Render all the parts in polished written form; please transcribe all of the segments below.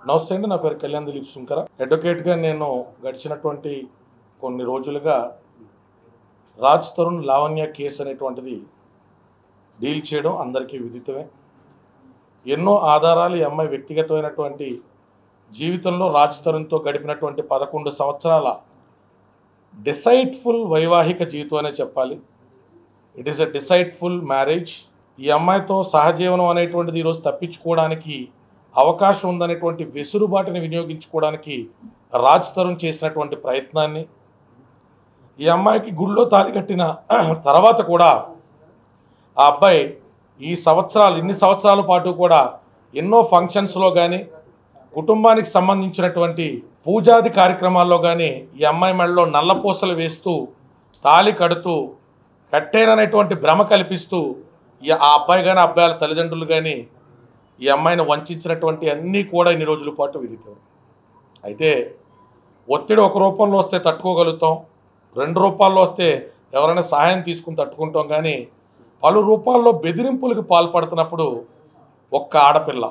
నమస్తే అండి, నా పేరు కళ్యాణ్ దిలీప్ సుంకర. అడ్వకేట్గా నేను గడిచినటువంటి కొన్ని రోజులుగా రాజ్ తరుణ్ లావణ్య కేసు అనేటువంటిది డీల్ చేయడం అందరికీ విదితమే. ఎన్నో ఆధారాలు ఈ అమ్మాయి వ్యక్తిగతమైనటువంటి జీవితంలో రాజ్ తరుణ్తో గడిపినటువంటి 11 సంవత్సరాల డిసైడ్ఫుల్ వైవాహిక జీవితం అనే చెప్పాలి. It is a deceitful marriage. ఈ అమ్మాయితో సహజీవనం అనేటువంటిది ఈరోజు తప్పించుకోవడానికి అవకాశం ఉందనేటువంటి వెసులుబాటుని వినియోగించుకోవడానికి రాజ్ తరుణ్ చేసినటువంటి ప్రయత్నాన్ని, ఈ అమ్మాయికి గుళ్ళో తాళి కట్టిన తర్వాత కూడా ఆ అబ్బాయి ఇన్ని సంవత్సరాల పాటు కూడా ఎన్నో ఫంక్షన్స్లో కానీ కుటుంబానికి సంబంధించినటువంటి పూజాది కార్యక్రమాల్లో కానీ ఈ అమ్మాయి మెడలో నల్లపూసలు వేస్తూ తాళి కడుతూ కట్టేననేటువంటి భ్రమ కల్పిస్తూ ఆ అబ్బాయి కానీ అబ్బాయిల తల్లిదండ్రులు కానీ ఈ అమ్మాయిని వంచినటువంటి అన్నీ కూడా ఇన్ని రోజుల పాటు విధితాం. అయితే ఒత్తిడి ఒక రూపంలో వస్తే తట్టుకోగలుగుతాం, 2 రూపాల్లో వస్తే ఎవరైనా సహాయం తీసుకుని తట్టుకుంటాం. కానీ పలు రూపాల్లో బెదిరింపులకు పాల్పడుతున్నప్పుడు ఒక్క ఆడపిల్ల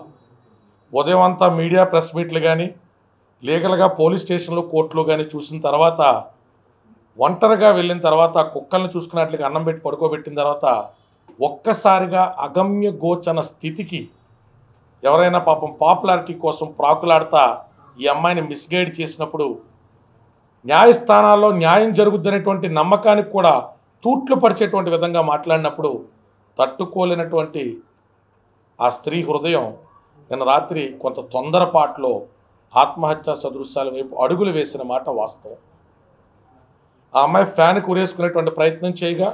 ఉదయం అంతా మీడియా ప్రెస్ మీట్లు కానీ లీగల్గా పోలీస్ స్టేషన్లో కోర్టులో కానీ చూసిన తర్వాత, ఒంటరిగా వెళ్ళిన తర్వాత, కుక్కలను చూసుకున్నట్లుగా అన్నం పెట్టి పడుకోబెట్టిన తర్వాత ఒక్కసారిగా అగమ్య గోచన స్థితికి ఎవరైనా పాపం పాపులారిటీ కోసం ప్రాకులాడతా ఈ అమ్మాయిని మిస్గైడ్ చేసినప్పుడు, న్యాయస్థానాల్లో న్యాయం జరుగుద్దనేటువంటి నమ్మకానికి కూడా తూట్లు పరిచేటువంటి విధంగా మాట్లాడినప్పుడు తట్టుకోలేనటువంటి ఆ స్త్రీ హృదయం నిన్న రాత్రి కొంత తొందరపాటులో ఆత్మహత్యా సదృశ్యాల వైపు అడుగులు వేసిన మాట వాస్తవం. ఆ అమ్మాయి ఫ్యాన్కి ఉరేసుకునేటువంటి ప్రయత్నం చేయగా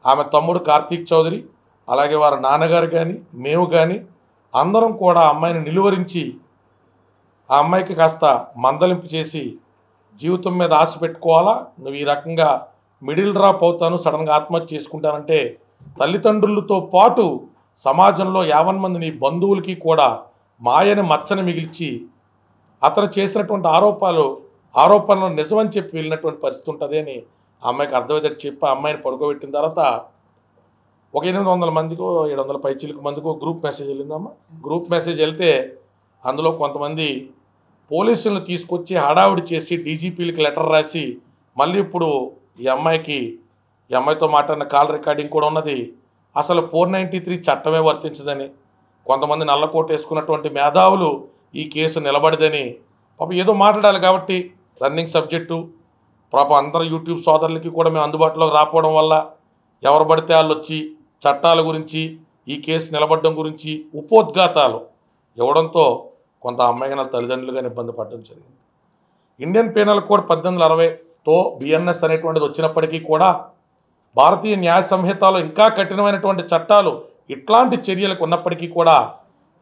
ఆమె తమ్ముడు కార్తీక్ చౌదరి, అలాగే వారి నాన్నగారు కానీ మేము కానీ అందరం కూడా ఆ అమ్మాయిని నిలువరించి ఆ అమ్మాయికి కాస్త మందలింపు చేసి, జీవితం మీద ఆశ పెట్టుకోవాలా, నువ్వు ఈ రకంగా మిడిల్ డ్రాప్ అవుతాను, సడన్గా ఆత్మహత్య చేసుకుంటానంటే తల్లిదండ్రులతో పాటు సమాజంలో 50 మంది నీ బంధువులకి కూడా మాయని మచ్చని మిగిల్చి అతను చేసినటువంటి ఆరోపణలు నిజమని చెప్పి వెళ్ళినటువంటి పరిస్థితి ఉంటుంది అని ఆ అమ్మాయికి అర్థమయ్యేటట్టు చెప్పి ఆ అమ్మాయిని పడుకోబెట్టిన తర్వాత ఒక 800 మందికో 700 పైచిలకు మందికో గ్రూప్ మెసేజ్ వెళ్ళిందమ్మా. గ్రూప్ మెసేజ్ వెళ్తే అందులో కొంతమంది పోలీసులను తీసుకొచ్చి హడావుడి చేసి డీజీపీలకి లెటర్ రాసి, మళ్ళీ ఇప్పుడు ఈ అమ్మాయితో మాట్లాడిన కాల్ రికార్డింగ్ కూడా ఉన్నది. అసలు 493 చట్టమే వర్తించదని, కొంతమంది నల్లకోట వేసుకున్నటువంటి మేధావులు ఈ కేసు నిలబడదని, పాపం ఏదో మాట్లాడాలి కాబట్టి రన్నింగ్ సబ్జెక్టు, పాపం అందరూ యూట్యూబ్ సోదరులకి కూడా మేము అందుబాటులోకి రాకపోవడం వల్ల ఎవరు పడితే వాళ్ళు వచ్చి చట్టాల గురించి, ఈ కేసు నిలబడడం గురించి ఉపోద్ఘాతాలు ఇవ్వడంతో కొంత అమ్మాయి తల్లిదండ్రులుగా ఇబ్బంది పడడం జరిగింది. ఇండియన్ పీనల్ కోడ్ 1860తో బిఎన్ఎస్ అనేటువంటిది వచ్చినప్పటికీ కూడా భారతీయ న్యాయ సంహితలో ఇంకా కఠినమైనటువంటి చట్టాలు ఇట్లాంటి చర్యలకు ఉన్నప్పటికీ కూడా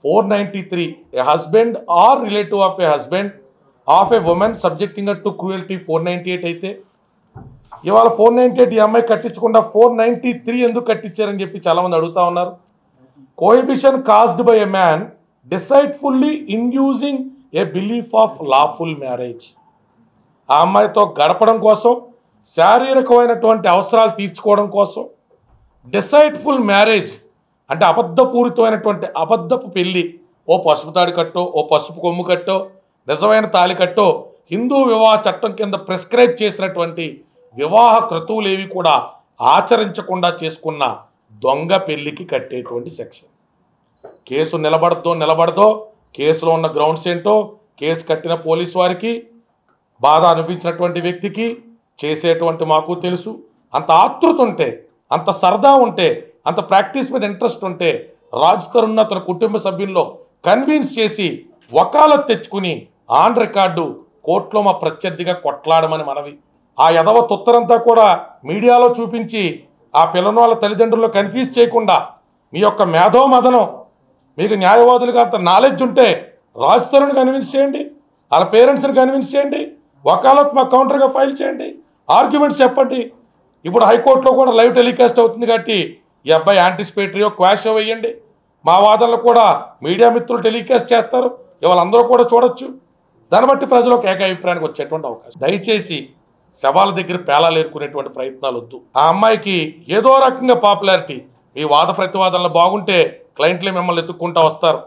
493 a husband or relative of a husband of a woman subjecting to cruelty 498 అయితే, ఇవాళ 498 ఈ అమ్మాయి కట్టించకుండా 493 ఎందుకు కట్టించారని చెప్పి చాలామంది అడుగుతూ ఉన్నారు. Cohabitation caused by a man deceitfully inducing a belief of lawful marriage. ఆ అమ్మాయితో గడపడం కోసం, శారీరకమైనటువంటి అవసరాలు తీర్చుకోవడం కోసం డిసైడ్ఫుల్ మ్యారేజ్ అంటే అబద్ధపూరితమైనటువంటి అబద్ధపు పెళ్ళి, ఓ పసుపు తాడి కట్టో, ఓ పసుపు కొమ్ము కట్టో, నిజమైన తాళి కట్టో హిందూ వివాహ చట్టం కింద ప్రిస్క్రైబ్ చేసినటువంటి వివాహ క్రతువులేవి కూడా ఆచరించకుండా చేసుకున్న దొంగ పెళ్లికి కట్టేటువంటి సెక్షన్. కేసు నిలబడదో కేసులో ఉన్న గ్రౌండ్స్ ఏంటో, కేసు కట్టిన పోలీసు వారికి, బాధ అనిపించినటువంటి వ్యక్తికి, చేసేటువంటి మాకు తెలుసు. అంత ఆతృత ఉంటే, అంత సరదా ఉంటే, అంత ప్రాక్టీస్ మీద ఇంట్రెస్ట్ ఉంటే రాజ్ తరుణ్ తన కుటుంబ సభ్యుల్లో కన్విన్స్ చేసి వకాలత్ తెచ్చుకుని ఆన్ రికార్డు కోర్టులో మా ప్రత్యర్థిగా కొట్లాడమని మనవి. ఆ యదవ తొత్తరంతా కూడా మీడియాలో చూపించి ఆ పిల్లని వాళ్ళ తల్లిదండ్రుల్లో కన్ఫ్యూజ్ చేయకుండా, మీ యొక్క మేధోమదనం, మీకు న్యాయవాదులుగా అంత నాలెడ్జ్ ఉంటే రాజ్ తరుణ్ కన్విన్స్ చేయండి, వాళ్ళ పేరెంట్స్ని కన్విన్స్ చేయండి, వకాలత్ మా కౌంటర్గా ఫైల్ చేయండి, ఆర్గ్యుమెంట్స్ చెప్పండి. ఇప్పుడు హైకోర్టులో కూడా లైవ్ టెలికాస్ట్ అవుతుంది కాబట్టి ఈ అబ్బాయి యాంటిసిపేటరీయో క్వాషో వేయండి. మా వాదనలు కూడా మీడియా మిత్రులు టెలికాస్ట్ చేస్తారు, ఇవాళ అందరూ కూడా చూడొచ్చు. దాన్ని బట్టి ప్రజలకు ఏకాభిప్రాయానికి వచ్చేటువంటి అవకాశం. దయచేసి శవాల దగ్గర పేలాలు ఏరుకునేటువంటి ప్రయత్నాలు వద్దు. ఆ అమ్మాయికి ఏదో రకంగా పాపులారిటీ, మీ వాద ప్రతివాదనలు బాగుంటే క్లయింట్లే మిమ్మల్ని ఎత్తుక్కుంటూ వస్తారు.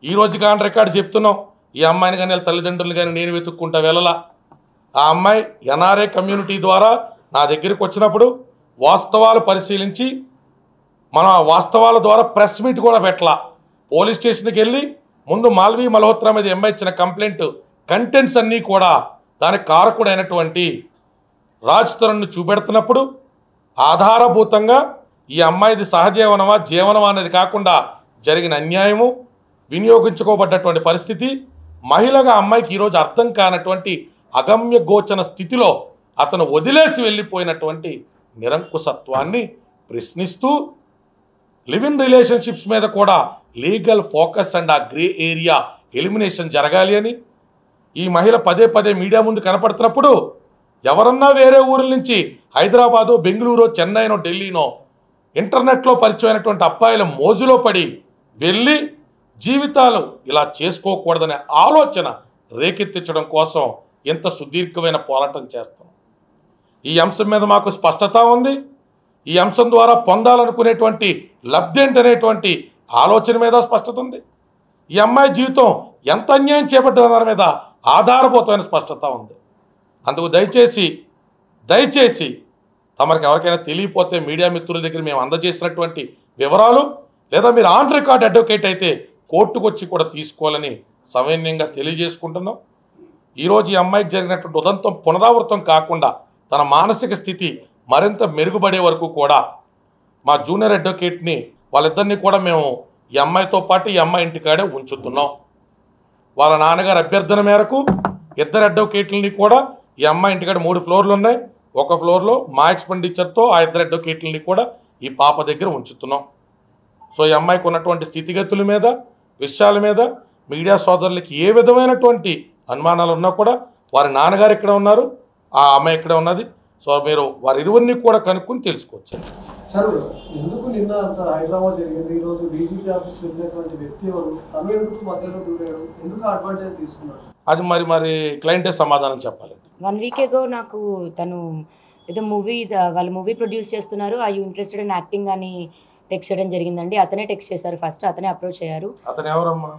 ఈ రోజు కాని రికార్డు చెప్తున్నాం, ఈ అమ్మాయిని కానీ వాళ్ళ తల్లిదండ్రులు కానీ నేను వెతుక్కుంటా వెళ్ళలా. ఆ అమ్మాయి ఎన్ఆర్ఐ కమ్యూనిటీ ద్వారా నా దగ్గరికి వచ్చినప్పుడు వాస్తవాలు పరిశీలించి మనం ఆ వాస్తవాల ద్వారా ప్రెస్ మీట్ కూడా పెట్టలా. పోలీస్ స్టేషన్కి వెళ్ళి ముందు మాల్వీ మల్హోత్రా మీద అమ్మాయి ఇచ్చిన కంప్లైంట్ కంటెంట్స్ అన్నీ కూడా దానికి కారకుడైనటువంటి రాజ్ తరుణ్ను చూపెడుతున్నప్పుడు ఆధారభూతంగా ఈ అమ్మాయిది సహజీవనమా జీవనమా అనేది కాకుండా జరిగిన అన్యాయము, వినియోగించుకోబడ్డటువంటి పరిస్థితి, మహిళగా అమ్మాయికి ఈరోజు అర్థం కానటువంటి అగమ్య గోచన స్థితిలో అతను వదిలేసి వెళ్ళిపోయినటువంటి నిరంకుశత్వాన్ని ప్రశ్నిస్తూ లివ్ ఇన్ రిలేషన్షిప్స్ మీద కూడా లీగల్ ఫోకస్ అండ్ ఆ గ్రే ఏరియా ఎలిమినేషన్ జరగాలి అని ఈ మహిళ పదే పదే మీడియా ముందు కనపడుతున్నప్పుడు ఎవరన్నా వేరే ఊరిల నుంచి హైదరాబాదు, బెంగళూరు, చెన్నైనో, ఢిల్లీనో ఇంటర్నెట్లో పరిచయమైనటువంటి అబ్బాయిల మోజులో పడి వెళ్ళి జీవితాలు ఇలా చేసుకోకూడదనే ఆలోచన రేకెత్తించడం కోసం ఎంత సుదీర్ఘమైన పోరాటం చేస్తాం. ఈ అంశం మీద మాకు స్పష్టత ఉంది. ఈ అంశం ద్వారా పొందాలనుకునేటువంటి లబ్ధి ఏంటనేటువంటి ఆలోచన మీద స్పష్టత ఉంది. ఈ అమ్మాయి జీవితం ఎంత అన్యాయం చేపట్టిన దాని మీద ఆధారభూతమైన స్పష్టత ఉంది. అందుకు దయచేసి తమరికి ఎవరికైనా తెలియపోతే మీడియా మిత్రుల దగ్గర మేము అందజేసినటువంటి వివరాలు లేదా మీరు ఆన్ రికార్డ్ అడ్వకేట్ అయితే కోర్టుకు వచ్చి కూడా తీసుకోవాలని సవినయంగా తెలియజేసుకుంటున్నాం. ఈరోజు ఈ అమ్మాయికి జరిగినటువంటి ఉదంతం పునరావృతం కాకుండా తన మానసిక స్థితి మరింత మెరుగుపడే వరకు కూడా మా జూనియర్ అడ్వకేట్ని వాళ్ళిద్దరినీ కూడా మేము ఈ అమ్మాయితో పాటు ఈ అమ్మాయి ఇంటికాడే ఉంచుతున్నాం. వాళ్ళ నాన్నగారు అభ్యర్థన మేరకు ఇద్దరు అడ్వకేట్లని కూడా ఈ అమ్మాయి ఇంటికాడ 3 ఫ్లోర్లు ఉన్నాయి. ఒక ఫ్లోర్లో మా ఎక్స్పెండిచర్తో ఆ ఇద్దరు అడ్వకేట్లని కూడా ఈ పాప దగ్గర ఉంచుతున్నాం. సో ఈ అమ్మాయికి ఉన్నటువంటి స్థితిగతుల మీద, విషయాల మీద మీడియా సోదరులకి ఏ విధమైనటువంటి అనుమానాలు ఉన్నా కూడా వారి నాన్నగారు ఇక్కడ ఉన్నారు, ఆ అమ్మాయి ఇక్కడ ఉన్నది. సో మీరు వారి ఇరువురిని కూడా కనుక్కొని తెలుసుకోవచ్చు. సార్, ఎందుకు నిన్న అంత హైదరాబాద్ జరిగింది, ఈరోజు డీజీపీ ఆఫీస్ వెళ్ళినటువంటి వ్యక్తి ఎవరు, తను ఎందుకు మధ్యలో దూరాడు, ఎందుకు అడ్వాంటేజ్ తీసుకున్నాడు? అది మరి క్లయింటే సమాధానం చెప్పాలి. 1 వీక్ ఎగో నాకు తను ఏదో వాళ్ళు మూవీ ప్రొడ్యూస్ చేస్తున్నారు, I you interested in acting అని టెక్స్ట్ చేయడం జరిగిందండి. అతనే టెక్స్ట్ చేశారు, ఫస్ట్ అతనే అప్రోచ్ అయ్యారు. అతను ఎవరమ్మా?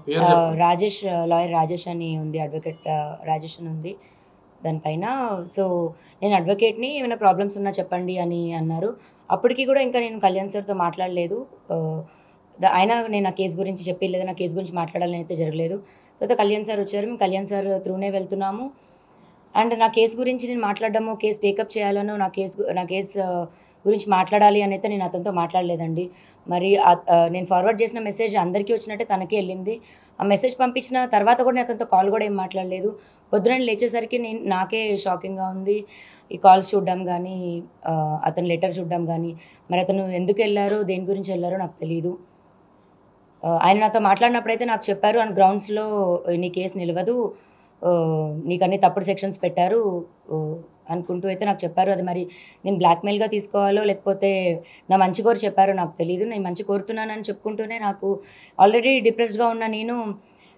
రాజేష్, లాయర్ రాజేష్ అని ఉంది, అడ్వకేట్ రాజేష్ అని ఉంది దానిపైన. సో నేను అడ్వకేట్ని, ఏమైనా ప్రాబ్లమ్స్ ఉన్నా చెప్పండి అని అన్నారు. అప్పటికి కూడా ఇంకా నేను కళ్యాణ్ సార్తో మాట్లాడలేదు. ఆయన నేను ఆ కేసు గురించి చెప్పలేదు, నా కేసు గురించి మాట్లాడాలని అయితే జరగలేదు. తర్వాత కళ్యాణ్ సార్ వచ్చారు, మేము కళ్యాణ్ సార్ త్రూనే వెళ్తున్నాము. అండ్ నా కేసు గురించి నేను మాట్లాడడము, కేసు టేకప్ చేయాలనో, నా కేసు గురించి మాట్లాడాలి అని అయితే నేను అతనితో మాట్లాడలేదండి. మరి నేను ఫార్వర్డ్ చేసిన మెసేజ్ అందరికీ వచ్చినట్టే తనకే వెళ్ళింది. ఆ మెసేజ్ పంపించిన తర్వాత కూడా నేను అతనితో కాల్ కూడా ఏం మాట్లాడలేదు. పొద్దున లేచేసరికి నాకే షాకింగ్గా ఉంది. ఈ కాల్స్ చూడడం కానీ, అతను లెటర్ చూడడం కానీ, మరి అతను ఎందుకు వెళ్ళారో, దేని గురించి వెళ్ళారో నాకు తెలియదు. ఆయన నాతో మాట్లాడినప్పుడైతే నాకు చెప్పారు, అండ్ గ్రౌండ్స్లో నీ కేసు నిలవదు, నీకు అన్ని తప్పుడు సెక్షన్స్ పెట్టారు అనుకుంటూ అయితే నాకు చెప్పారు. అది మరి నేను బ్లాక్మెయిల్గా తీసుకోవాలో లేకపోతే నా మంచి కోరి చెప్పారో నాకు తెలియదు. నేను మంచి కోరుతున్నానని చెప్పుకుంటూనే నాకు ఆల్రెడీ డిప్రెస్డ్గా ఉన్న నేను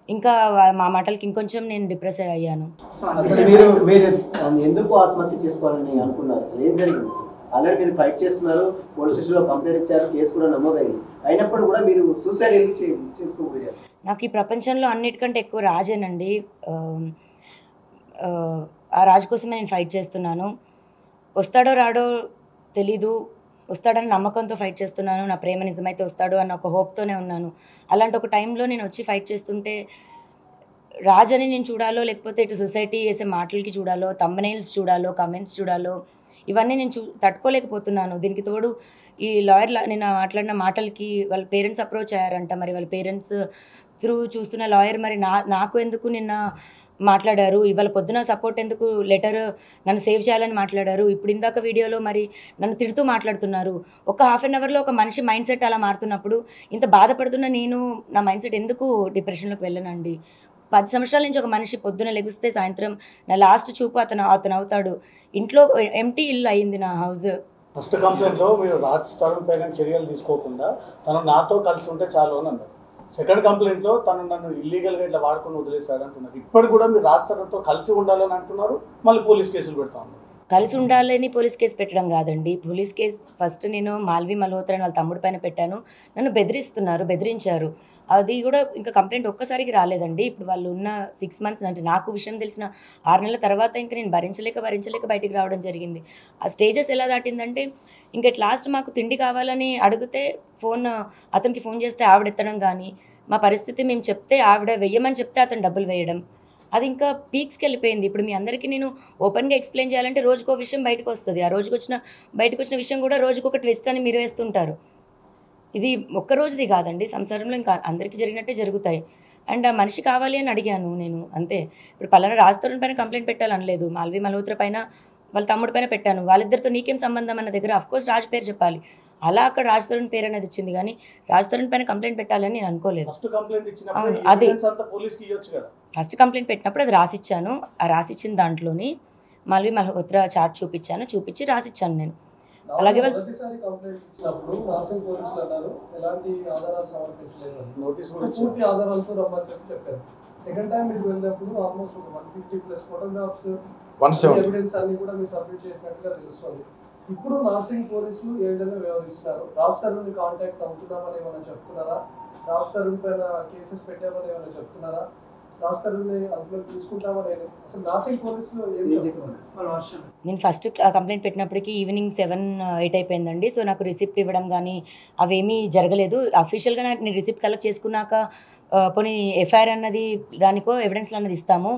ఇంకా మా మాటలకి ఇంకొంచెం నేను డిప్రెస్ అయ్యాను. మీరు ఎందుకు ఆత్మహత్య చేసుకోవాలని అనుకున్నారు? అసలు ఏం జరిగింది? ఆల్రెడీ మీరు ఫైట్ చేస్తున్నారు, పోలీస్ స్టేషన్లో కంప్లైంట్ ఇచ్చారు, కేసు కూడా నమోదైంది. అయినప్పుడు కూడా మీరు సూసైడ్ ఎందుకు చేసుకోబోయారు? నాకు ఈ ప్రపంచంలో అన్నిటికంటే ఎక్కువ రాజేనండి. ఆ రాజు కోసమే నేను ఫైట్ చేస్తున్నాను. వస్తాడో రాడో తెలీదు, వస్తాడని నమ్మకంతో ఫైట్ చేస్తున్నాను. నా ప్రేమ నిజమైతే వస్తాడు అన్న ఒక హోప్తోనే ఉన్నాను. అలాంటి ఒక టైంలో నేను వచ్చి ఫైట్ చేస్తుంటే రాజని నేను చూడాలో, లేకపోతే ఇటు సొసైటీ చేసే మాటలకి చూడాలో, థంబ్నెయిల్స్ చూడాలో, కమెంట్స్ చూడాలో, ఇవన్నీ నేను తట్టుకోలేకపోతున్నాను. దీనికి తోడు ఈ లాయర్ నేను మాట్లాడిన మాటలకి వాళ్ళ పేరెంట్స్ అప్రోచ్ అయ్యారంట. మరి వాళ్ళ పేరెంట్స్ త్రూ చూస్తున్న లాయర్ మరి నాకు ఎందుకు నిన్న మాట్లాడారు, ఇవాళ పొద్దున సపోర్ట్ ఎందుకు లెటర్ నన్ను సేవ్ చేయాలని మాట్లాడారు, ఇప్పుడు ఇందాక వీడియోలో మరి నన్ను తిడుతూ మాట్లాడుతున్నారు. ఒక ½ అన్ అవర్లో ఒక మనిషి మైండ్ సెట్ అలా మారుతున్నప్పుడు ఇంత బాధపడుతున్న నేను నా మైండ్ సెట్ ఎందుకు డిప్రెషన్లోకి వెళ్ళనండి? 10 సంవత్సరాల నుంచి ఒక మనిషి పొద్దున లెగిస్తే సాయంత్రం నా లాస్ట్ చూపు అతను అవుతాడు. ఇంట్లో ఎంటీ ఇల్లు అయింది నా హౌస్. ఫస్ట్ కంప్లైంట్లో మీరు రాజ్ తరుణ్ పైన చర్యలు తీసుకోకుండా తను నాతో కలిసి ఉంటే చాలు అని అన్నారు. సెకండ్ కంప్లైంట్లో తను నన్ను ఇల్లీగల్గా ఇట్లా వాడుకొని వదిలేశాడు అంటున్నారు. ఇప్పుడు కూడా మీరు రాజ్ తరుణ్తో కలిసి ఉండాలని అంటున్నారు, మళ్ళీ పోలీస్ కేసులు పెడతా ఉన్నారు. కలిసి ఉండాలని పోలీస్ కేసు పెట్టడం కాదండి. పోలీస్ కేసు ఫస్ట్ నేను మాల్వీ మల్హోత్రా వాళ్ళ తమ్ముడి పైన పెట్టాను. నన్ను బెదిరించారు. అది కూడా ఇంకా కంప్లైంట్ ఒక్కసారికి రాలేదండి. ఇప్పుడు వాళ్ళు ఉన్న 6 months అంటే నాకు విషయం తెలిసిన 6 నెలల తర్వాత ఇంకా నేను భరించలేక బయటికి రావడం జరిగింది. ఆ స్టేజెస్ ఎలా దాటిందంటే ఇంకా లాస్ట్ మాకు తిండి కావాలని అడిగితే అతనికి ఫోన్ చేస్తే ఆవిడ ఎత్తడం కానీ, మా పరిస్థితి మేము చెప్తే ఆవిడ వెయ్యమని చెప్తే అతను డబ్బులు వేయడం, అది ఇంకా పీక్స్కి వెళ్ళిపోయింది. ఇప్పుడు మీ అందరికీ నేను ఓపెన్గా ఎక్స్ప్లెయిన్ చేయాలంటే రోజుకో విషయం బయటకు వస్తుంది. ఆ బయటకు వచ్చిన విషయం కూడా రోజుకొక ట్విస్ట్ అని మీరు వేస్తుంటారు. ఇది ఒక్క రోజుది కాదండి, సంసారంలో ఇంకా అందరికీ జరిగినట్టే జరుగుతాయి. అండ్ ఆ మనిషి కావాలి అని అడిగాను నేను, అంతే. ఇప్పుడు పలానా రాజ్ తరుణ్ పైన కంప్లైంట్ పెట్టాలనలేదు, మాల్వి మల్హోత్రా పైన వాళ్ళ తమ్ముడి పైన పెట్టాను. వాళ్ళిద్దరితో నీకేం సంబంధం అన్న దగ్గర అఫ్కోర్స్ రాజ్ పేరు చెప్పాలి, అలా అక్కడ రాజ్ తరుణ్ పేరు అనేది ఇచ్చింది. కానీ రాజ్ తరుణ్ పైన కంప్లైంట్ పెట్టాలని నేను అనుకోలేదు. అది ఫస్ట్ కంప్లైంట్ పెట్టినప్పుడు అది రాసిచ్చాను. ఆ రాసిచ్చిన దాంట్లోని మాల్వి మల్హోత్రా చార్ట్ చూపించి రాసిచ్చాను నేను. అలాగే మొదటిసారి కంప్లైంట్ ఇచ్చినప్పుడు నార్సింగ్ పోలీసులు అన్నారు ఎలాంటి ఆధారాలు సమర్పించలేదు, పూర్తి ఆధారాలతో రమ్మని చెప్పారు. సెకండ్ టైం మీరు వెళ్ళినప్పుడు ఆల్మోస్ట్ ఒక 150+ ఫోటోగ్రాఫ్స్ ఎవిడెన్స్ అన్ని కూడా మీరు సబ్మిట్ చేసినట్టుగా తెలుస్తుంది. ఇప్పుడు నార్సింగ్ పోలీసులు ఏ విధంగా వ్యవహరిస్తున్నారు? రాజ్ తరుణ్ కాంటాక్ట్ అవుతున్నామని ఏమైనా చెప్తున్నారా? రాజ్ తరుణ్ పైన కేసెస్ పెట్టామని ఏమైనా చెప్తున్నారా? రాజ్ తరుణ్ అందులో తీసుకుంటామని అసలు నార్సింగ్ పోలీసులు ఏం చెప్తున్నారు? నేను ఫస్ట్ కంప్లైంట్ పెట్టినప్పటికీ ఈవినింగ్ 7-8 అయిపోయిందండి. సో నాకు రిసిప్ట్ ఇవ్వడం కానీ అవేమీ జరగలేదు. అఫీషియల్గా నేను రిసిప్ట్ కలెక్ట్ చేసుకున్నాక పోనీ ఎఫ్ఐఆర్ అన్నది దానికో ఎవిడెన్స్లు అన్నది ఇస్తాము.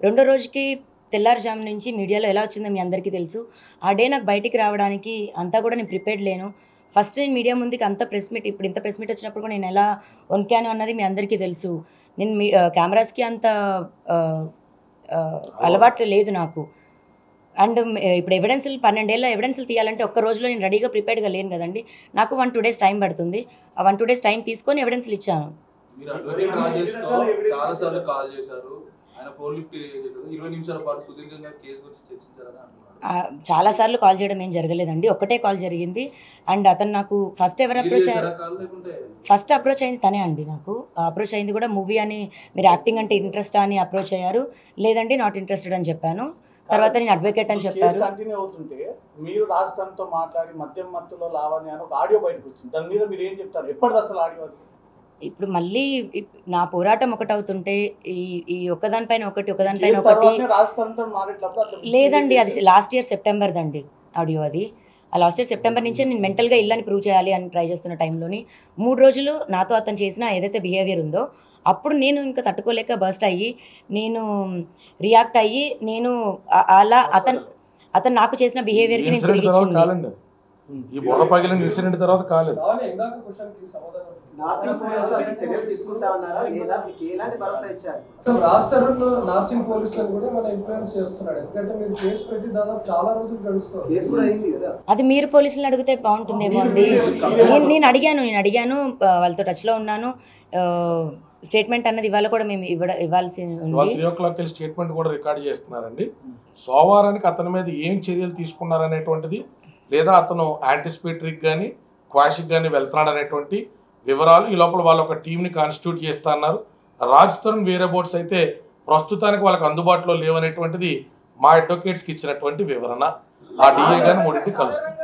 రెండో రోజుకి తెల్లారుజాము నుంచి మీడియాలో ఎలా వచ్చిందో మీ అందరికీ తెలుసు. ఆ డే నాకు బయటికి రావడానికి అంతా కూడా నేను ప్రిపేర్డ్ లేను. ఫస్ట్ నేను మీడియా ముందుకి అంత ప్రెస్ మీట్, ఇప్పుడు ఇంత ప్రెస్ మీట్ వచ్చినప్పుడు కూడా నేను ఎలా వణికాను అన్నది మీ అందరికీ తెలుసు. నేను కెమెరాస్కి అంత అలవాటు లేదు నాకు. అండ్ ఇప్పుడు ఎవిడెన్స్లు 12 ఏళ్ళ ఎవిడెన్స్లు తీయాలంటే ఒక్క రోజులో నేను రెడీగా ప్రిపేర్డ్గా లేను కదండి. నాకు 1-2 days టైం పడుతుంది. ఆ 1-2 days టైం తీసుకొని ఎవిడెన్స్లు ఇచ్చాను. మీరు అడ్వకేట్ రాజేష్తో చాలా సార్లు కాల్ చేశారు, ఆయన ఫోన్ లిఫ్ట్ చేయలేదు, 20 నిమిషాల పాటు సుదీర్ఘంగా కేసు గురించి చర్చించారని అంటున్నారు. చాలాసార్లు కాల్ చేయడం ఏం జరగలేదండి, ఒక్కటే కాల్ జరిగింది. అండ్ అతను నాకు ఫస్ట్ ఎవరు అప్రోచ్ ఫస్ట్ అప్రోచ్ అయింది తనే అండి. నాకు అప్రోచ్ అయింది కూడా మూవీ అని, మీరు యాక్టింగ్ అంటే ఇంట్రెస్టా అని అప్రోచ్ అయ్యారు. లేదండి నాట్ ఇంట్రెస్టెడ్ అని చెప్పాను. తర్వాత నేను అడ్వకేట్ అని చెప్పారు. కంటిన్యూ అవుతుంటే మీరు రాజ్ తరుణ్తో మాట్లాడి మధ్యలో లావణ్య అని ఒక ఆడియో బయటకు వచ్చింది, దాని మీద మీరు ఏం చెప్తారు? ఎప్పటిది అసలు ఆడియో? ఇప్పుడు మళ్ళీ నా పోరాటం ఒకటవుతుంటే ఈ ఒకదానిపైన ఒకటి లేదండి. అది లాస్ట్ ఇయర్ సెప్టెంబర్ దండి ఆడియో. అది ఆ లాస్ట్ ఇయర్ సెప్టెంబర్ నుంచే నేను మెంటల్గా ఇల్లని ప్రూవ్ చేయాలి అని ట్రై చేస్తున్న టైంలోని 3 రోజులు నాతో అతను చేసిన ఏదైతే బిహేవియర్ ఉందో అప్పుడు నేను ఇంకా తట్టుకోలేక బర్స్ట్ అయ్యి నేను రియాక్ట్ అయ్యి నేను అలా అతను నాకు చేసిన బిహేవియర్కి నేను తిరిగి ఇచ్చింది. ఈ బుర్ర పగిలిన ఇన్సిడెంట్ తర్వాత కాలేదు. రాజ్ తరుణ్ నార్సింగ్ పోలీసులను కూడా మన ఇన్ఫ్లుయెన్స్ చేస్తున్నాడు, ఎందుకంటే మీరు కేసు పెట్టి దాదాపు చాలా రోజులు గడుస్తుంది. అది మీరు పోలీసులను అడిగితే బాగుంటుందేమో అండి. నేను అడిగాను వాళ్ళతో టచ్లో ఉన్నాను. స్టేట్మెంట్ అన్నది ఇవాళ కూడా మేము ఇవ్వాల్సి ఉంది. 3 o'clock స్టేట్మెంట్ కూడా రికార్డ్ చేస్తున్నారండి. సోమవారానికి అతని మీద ఏం చర్యలు తీసుకున్నారనేటువంటిది, లేదా అతను యాంటిసిపేటరీకి కానీ క్వాషిక్ కానీ వెళ్తున్నాడు అనేటువంటి వివరాలు ఈ లోపల వాళ్ళు ఒక టీంని కాన్స్టిట్యూట్ చేస్తా అన్నారు. రాజ్ తరుణ్ వేరే బోర్డ్స్ అయితే ప్రస్తుతానికి వాళ్ళకి అందుబాటులో లేవనేటువంటిది మా అడ్వకేట్స్కి ఇచ్చినటువంటి వివరణ. ఆ డిఏ కానీ 3 కలుస్తుంది.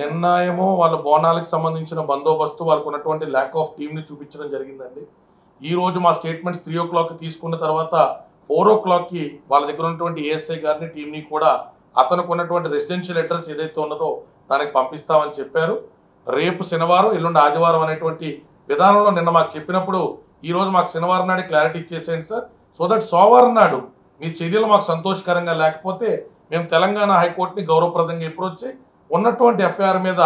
నిర్ణయము వాళ్ళ బోనాలకు సంబంధించిన బందోబస్తు, వాళ్ళకు ఉన్నటువంటి ల్యాక్ ఆఫ్ టీమ్ని చూపించడం జరిగిందండి. ఈ రోజు మా స్టేట్మెంట్స్ 3 o'clock తీసుకున్న తర్వాత 4 o'clock వాళ్ళ దగ్గర ఉన్నటువంటి ఏఎస్ఐ గారిని టీంని కూడా అతనికి ఉన్నటువంటి రెసిడెన్షియల్ అడ్రస్ ఏదైతే ఉన్నదో దానికి పంపిస్తామని చెప్పారు. రేపు శనివారం, ఎల్లుండి ఆదివారం అనేటువంటి విధానంలో నిన్న మాకు చెప్పినప్పుడు ఈ రోజు మాకు శనివారం నాడు క్లారిటీ ఇచ్చేసేయండి సార్, సో దట్ సోమవారం నాడు మీ చర్యలు మాకు సంతోషకరంగా లేకపోతే మేము తెలంగాణ హైకోర్టుని గౌరవప్రదంగా అప్రోచ్ ఉన్నటువంటి ఎఫ్ఐఆర్ మీద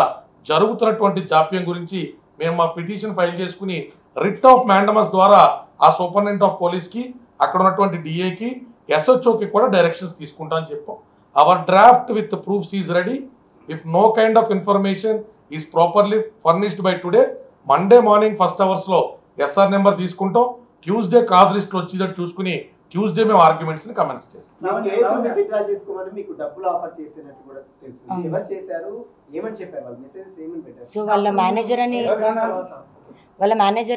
జరుగుతున్నటువంటి జాప్యం గురించి మేము మా పిటిషన్ ఫైల్ చేసుకుని రిట్ ఆఫ్ మ్యాండమస్ ద్వారా ఆ సూపరింటెండెంట్ ఆఫ్ పోలీస్కి, అక్కడ ఉన్నటువంటి డిఏకి, ఎస్హెచ్ఓకి కూడా డైరెక్షన్స్ తీసుకుంటా అని చెప్పాం. Our draft with proofs is ready. If no kind of information is properly furnished by today, Monday morning first అవర్స్లో ఎస్ఆర్ నెంబర్ తీసుకుంటాం. ట్యూస్డే కాజ్ లిస్ట్లో వచ్చేటట్టు చూసుకుని ట్యూస్డే మేము ఆర్గ్యుమెంట్స్ ని కమెంట్స్ చేస్తాం. సో వాళ్ళ మేనేజర్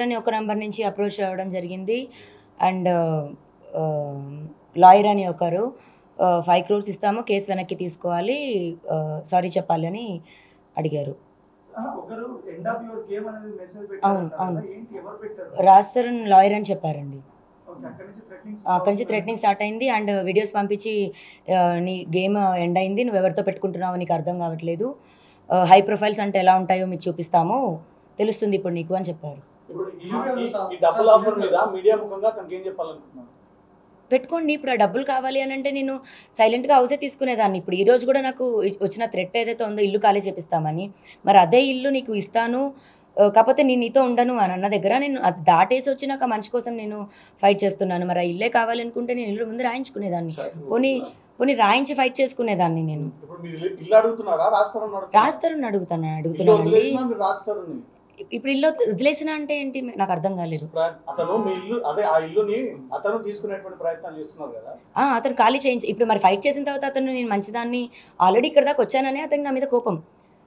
అని ఒక నెంబర్ నుంచి అప్రోచ్ అవ్వడం జరిగింది. అండ్ లాయర్ అని ఒకరు, 5 crores ఇస్తాము, కేసు వెనక్కి తీసుకోవాలి, సారీ చెప్పాలి అని అడిగారు. అవును అవును, రాజ్ తరుణ్ లాయర్ అని చెప్పారండి. అక్కడి నుంచి థ్రెటనింగ్ స్టార్ట్ అయింది. అండ్ వీడియోస్ పంపించి నీ గేమ్ ఎండ్ అయింది, నువ్వు ఎవరితో పెట్టుకుంటున్నావు నీకు అర్థం కావట్లేదు, హై ప్రొఫైల్స్ అంటే ఎలా ఉంటాయో మీకు చూపిస్తాము, తెలుస్తుంది ఇప్పుడు నీకు అని చెప్పారు. పెట్టుకోండి, ఇప్పుడు ఆ డబ్బులు కావాలి అని అంటే నేను సైలెంట్గా హౌసే తీసుకునేదాన్ని. ఇప్పుడు ఈ రోజు కూడా నాకు వచ్చిన థ్రెట్ ఏదైతే ఉందో ఇల్లు ఖాళీ చేపిస్తామని, మరి అదే ఇల్లు నీకు ఇస్తాను కాకపోతే నేను నీతో ఉండను అని అన్న దగ్గర నేను అది దాటేసి వచ్చి నాకు ఆ మనిషి కోసం నేను ఫైట్ చేస్తున్నాను. మరి ఆ ఇల్లే కావాలనుకుంటే నేను ఇల్లు ముందు రాయించుకునేదాన్ని, పోనీ రాయించి ఫైట్ చేసుకునేదాన్ని. నేను రాస్తారని అడుగుతున్నానండి. ఇప్పుడు ఇల్లు వదిలేసిన అంటే ఏంటి నాకు అర్థం కాలేదు. అతను ఖాళీ చేయించి ఇప్పుడు మరి ఫైట్ చేసిన తర్వాత అతను నేను మంచిదాన్ని ఆల్రెడీ ఇక్కడ దాకా వచ్చానని అతనికి నా మీద కోపం,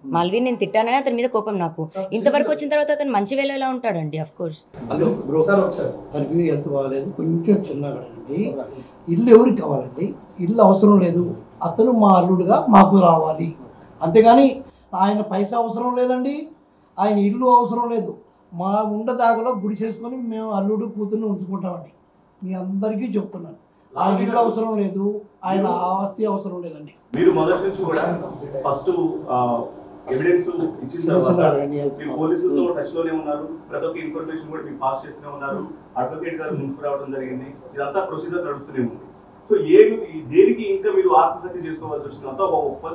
మాల్వీని నేను తిట్టానని అతని మీద కోపం నాకు. ఇంతవరకు వచ్చిన తర్వాత అతను మంచి వేళ ఎలా ఉంటాడండి? అఫ్ కోర్స్ తనకి ఎంత బాగాలేదు, కొంచెం చిన్నగా అండి. ఇల్లు ఎవరికి కావాలండి? ఇల్లు అవసరం లేదు, అతను మా అల్లుడుగా మాకు రావాలి, అంతేగాని ఆయన పైసా అవసరం లేదండి, ఆయన ఇల్లు అవసరం లేదు. మా ఉండదాగలో గుడి చేసుకొని మేము అల్లుడు కూతుర్ని ఉంచుకుంటామండి. మీ అందరికీ చెప్తున్నాను, ఆయన ఇల్లు అవసరం లేదు, ఆయన ఆస్తి అవసరం లేదండి. మీరు మొదటి నుంచి కూడా ఫస్ట్ ఎవిడెన్స్ ఇచ్చిన తర్వాత మీరు పోలీసులతో టచ్ లోనే ఉన్నారు, ప్రతి ఒక్క ఇన్ఫర్మేషన్ కూడా మీరు పాస్ చేస్తూనే ఉన్నారు, అడ్వకేట్ గారు ముందుకు రావడం జరిగింది, ఇదంతా ప్రొసీజర్ నడుస్తూనే ఉంది. సో దేనికి ఇంకా మీరు ఆత్మహత్య చేసుకోవాల్సి వచ్చిందంతా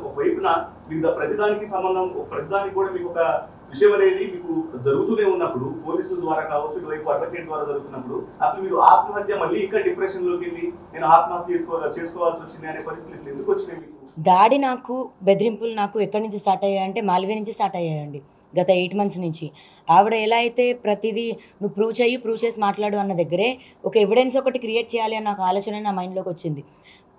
ఒకవైపున మీకు ప్రతిదానికి సంబంధం, ప్రతిదానికి కూడా మీకు ఒక విషయం అనేది మీకు జరుగుతూనే ఉన్నప్పుడు, పోలీసుల ద్వారా కావచ్చు, ఇటువైపు అడ్వకేట్ ద్వారా జరుగుతున్నప్పుడు, అసలు మీరు ఆత్మహత్య మళ్ళీ ఇంకా డిప్రెషన్ లోకి వెళ్ళి నేను ఆత్మహత్య చేసుకోవాల్సి వచ్చింది అనే పరిస్థితులు ఎందుకు వచ్చినాయి మీకు? దాడి నాకు, బెదిరింపులు నాకు ఎక్కడి నుంచి స్టార్ట్ అయ్యాయంటే మాల్వీ నుంచి స్టార్ట్ అయ్యాయండి. గత 8 months నుంచి ఆవిడ ఎలా అయితే ప్రతిదీ నువ్వు ప్రూవ్ చేసి మాట్లాడు అన్న దగ్గరే ఒక ఎవిడెన్స్ ఒకటి క్రియేట్ చేయాలి అన్న నాకు ఆలోచన నా మైండ్లోకి వచ్చింది.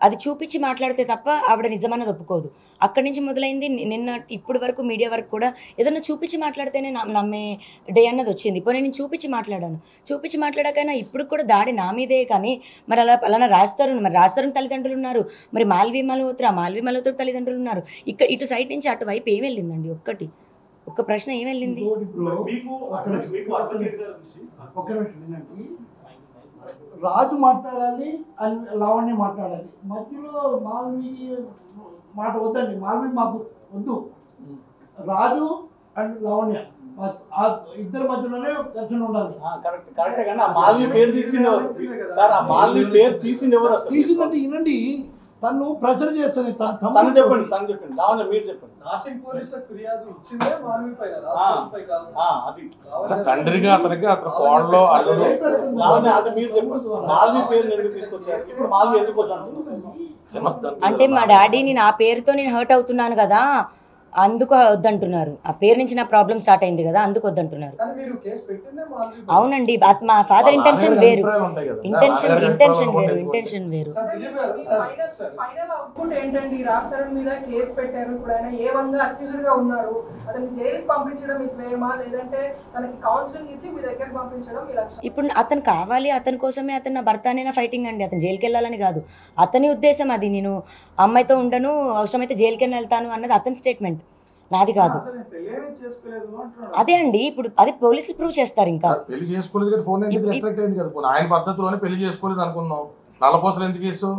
అది చూపించి మాట్లాడితే తప్ప ఆవిడ నిజమన్నది ఒప్పుకోదు. అక్కడి నుంచి మొదలైంది. నిన్న ఇప్పుడు వరకు మీడియా వరకు కూడా ఏదన్నా చూపించి మాట్లాడితేనే నమ్మే డే అన్నది వచ్చింది. ఇప్పుడు నేను చూపించి మాట్లాడాకైనా ఇప్పుడు కూడా దాడి నా మీదే. కానీ మరి అలానే రాస్తారు, మరి రాస్తారు తల్లిదండ్రులు ఉన్నారు, మరి మాల్వీ మల్హోత్రా తల్లిదండ్రులు ఉన్నారు. ఇటు సైడ్ నుంచి అటువైపు ఏం వెళ్ళిందండి? ఒక్క ప్రశ్న ఏం వెళ్ళింది? రాజు మాట్లాడాలి అని లావణ్య మాట్లాడాలి, మధ్యలో మాల్వీకి మాట వద్దండి, మాల్వీ మాకు వద్దు, రాజు అండ్ లావణ్య ఇద్దరి మధ్యలోనే ఘర్షణ ఉండాలి. తీసిందంటే వినండి, తను ప్రెషర్ చేస్తుంది. తండ్రిగా అతనికి అతని కోడలో అంటే మా డాడీని నా పేరుతో నేను హర్ట్ అవుతున్నాను కదా, అందుకు వద్దంటున్నారు. ఆ పేరు నుంచి నా ప్రాబ్లం స్టార్ట్ అయింది కదా, అందుకు వద్దంటున్నారు. అవునండి, మా ఫాదర్ ఇంటెన్షన్ వేరు. ఫైనల్ అవుట్పుట్ ఏంటండి? రాజ్ తరుణ్ మీద కేసు పెట్టారు, ఇప్పుడు ఆయన ఏవంగా అక్యూజ్డ్ గా ఉన్నారు. అతన్ని జైలుకి పంపించడం మీకు వేయమా, లేదంటే తనకి కౌన్సిలింగ్ ఇచ్చి మీ దగ్గరికి పంపించడం మీ లక్ష్యం? ఇప్పుడు అతను కావాలి, అతని కోసమే అతను నా భర్త అనే ఫైటింగ్ అండి. అతను జైలుకి వెళ్ళాలని కాదు, అతని ఉద్దేశం అది. నేను అమ్మాయితో ఉండను, అవసరమైతే జైలుకి వెళ్తాను అన్నది అతని స్టేట్మెంట్, నాది కాదు. అదే అండి, ఇప్పుడు అది పోలీసులు ప్రూవ్ చేస్తారు. ఇంకా పెళ్లి చేసుకోలేదు కదా, ఫోన్ అట్రాక్ట్ అయింది కదా, ఆయన పద్ధతిలోనే పెళ్లి చేసుకోలేదు అనుకున్నాం. నల్లపోసలు ఎందుకు వేసు?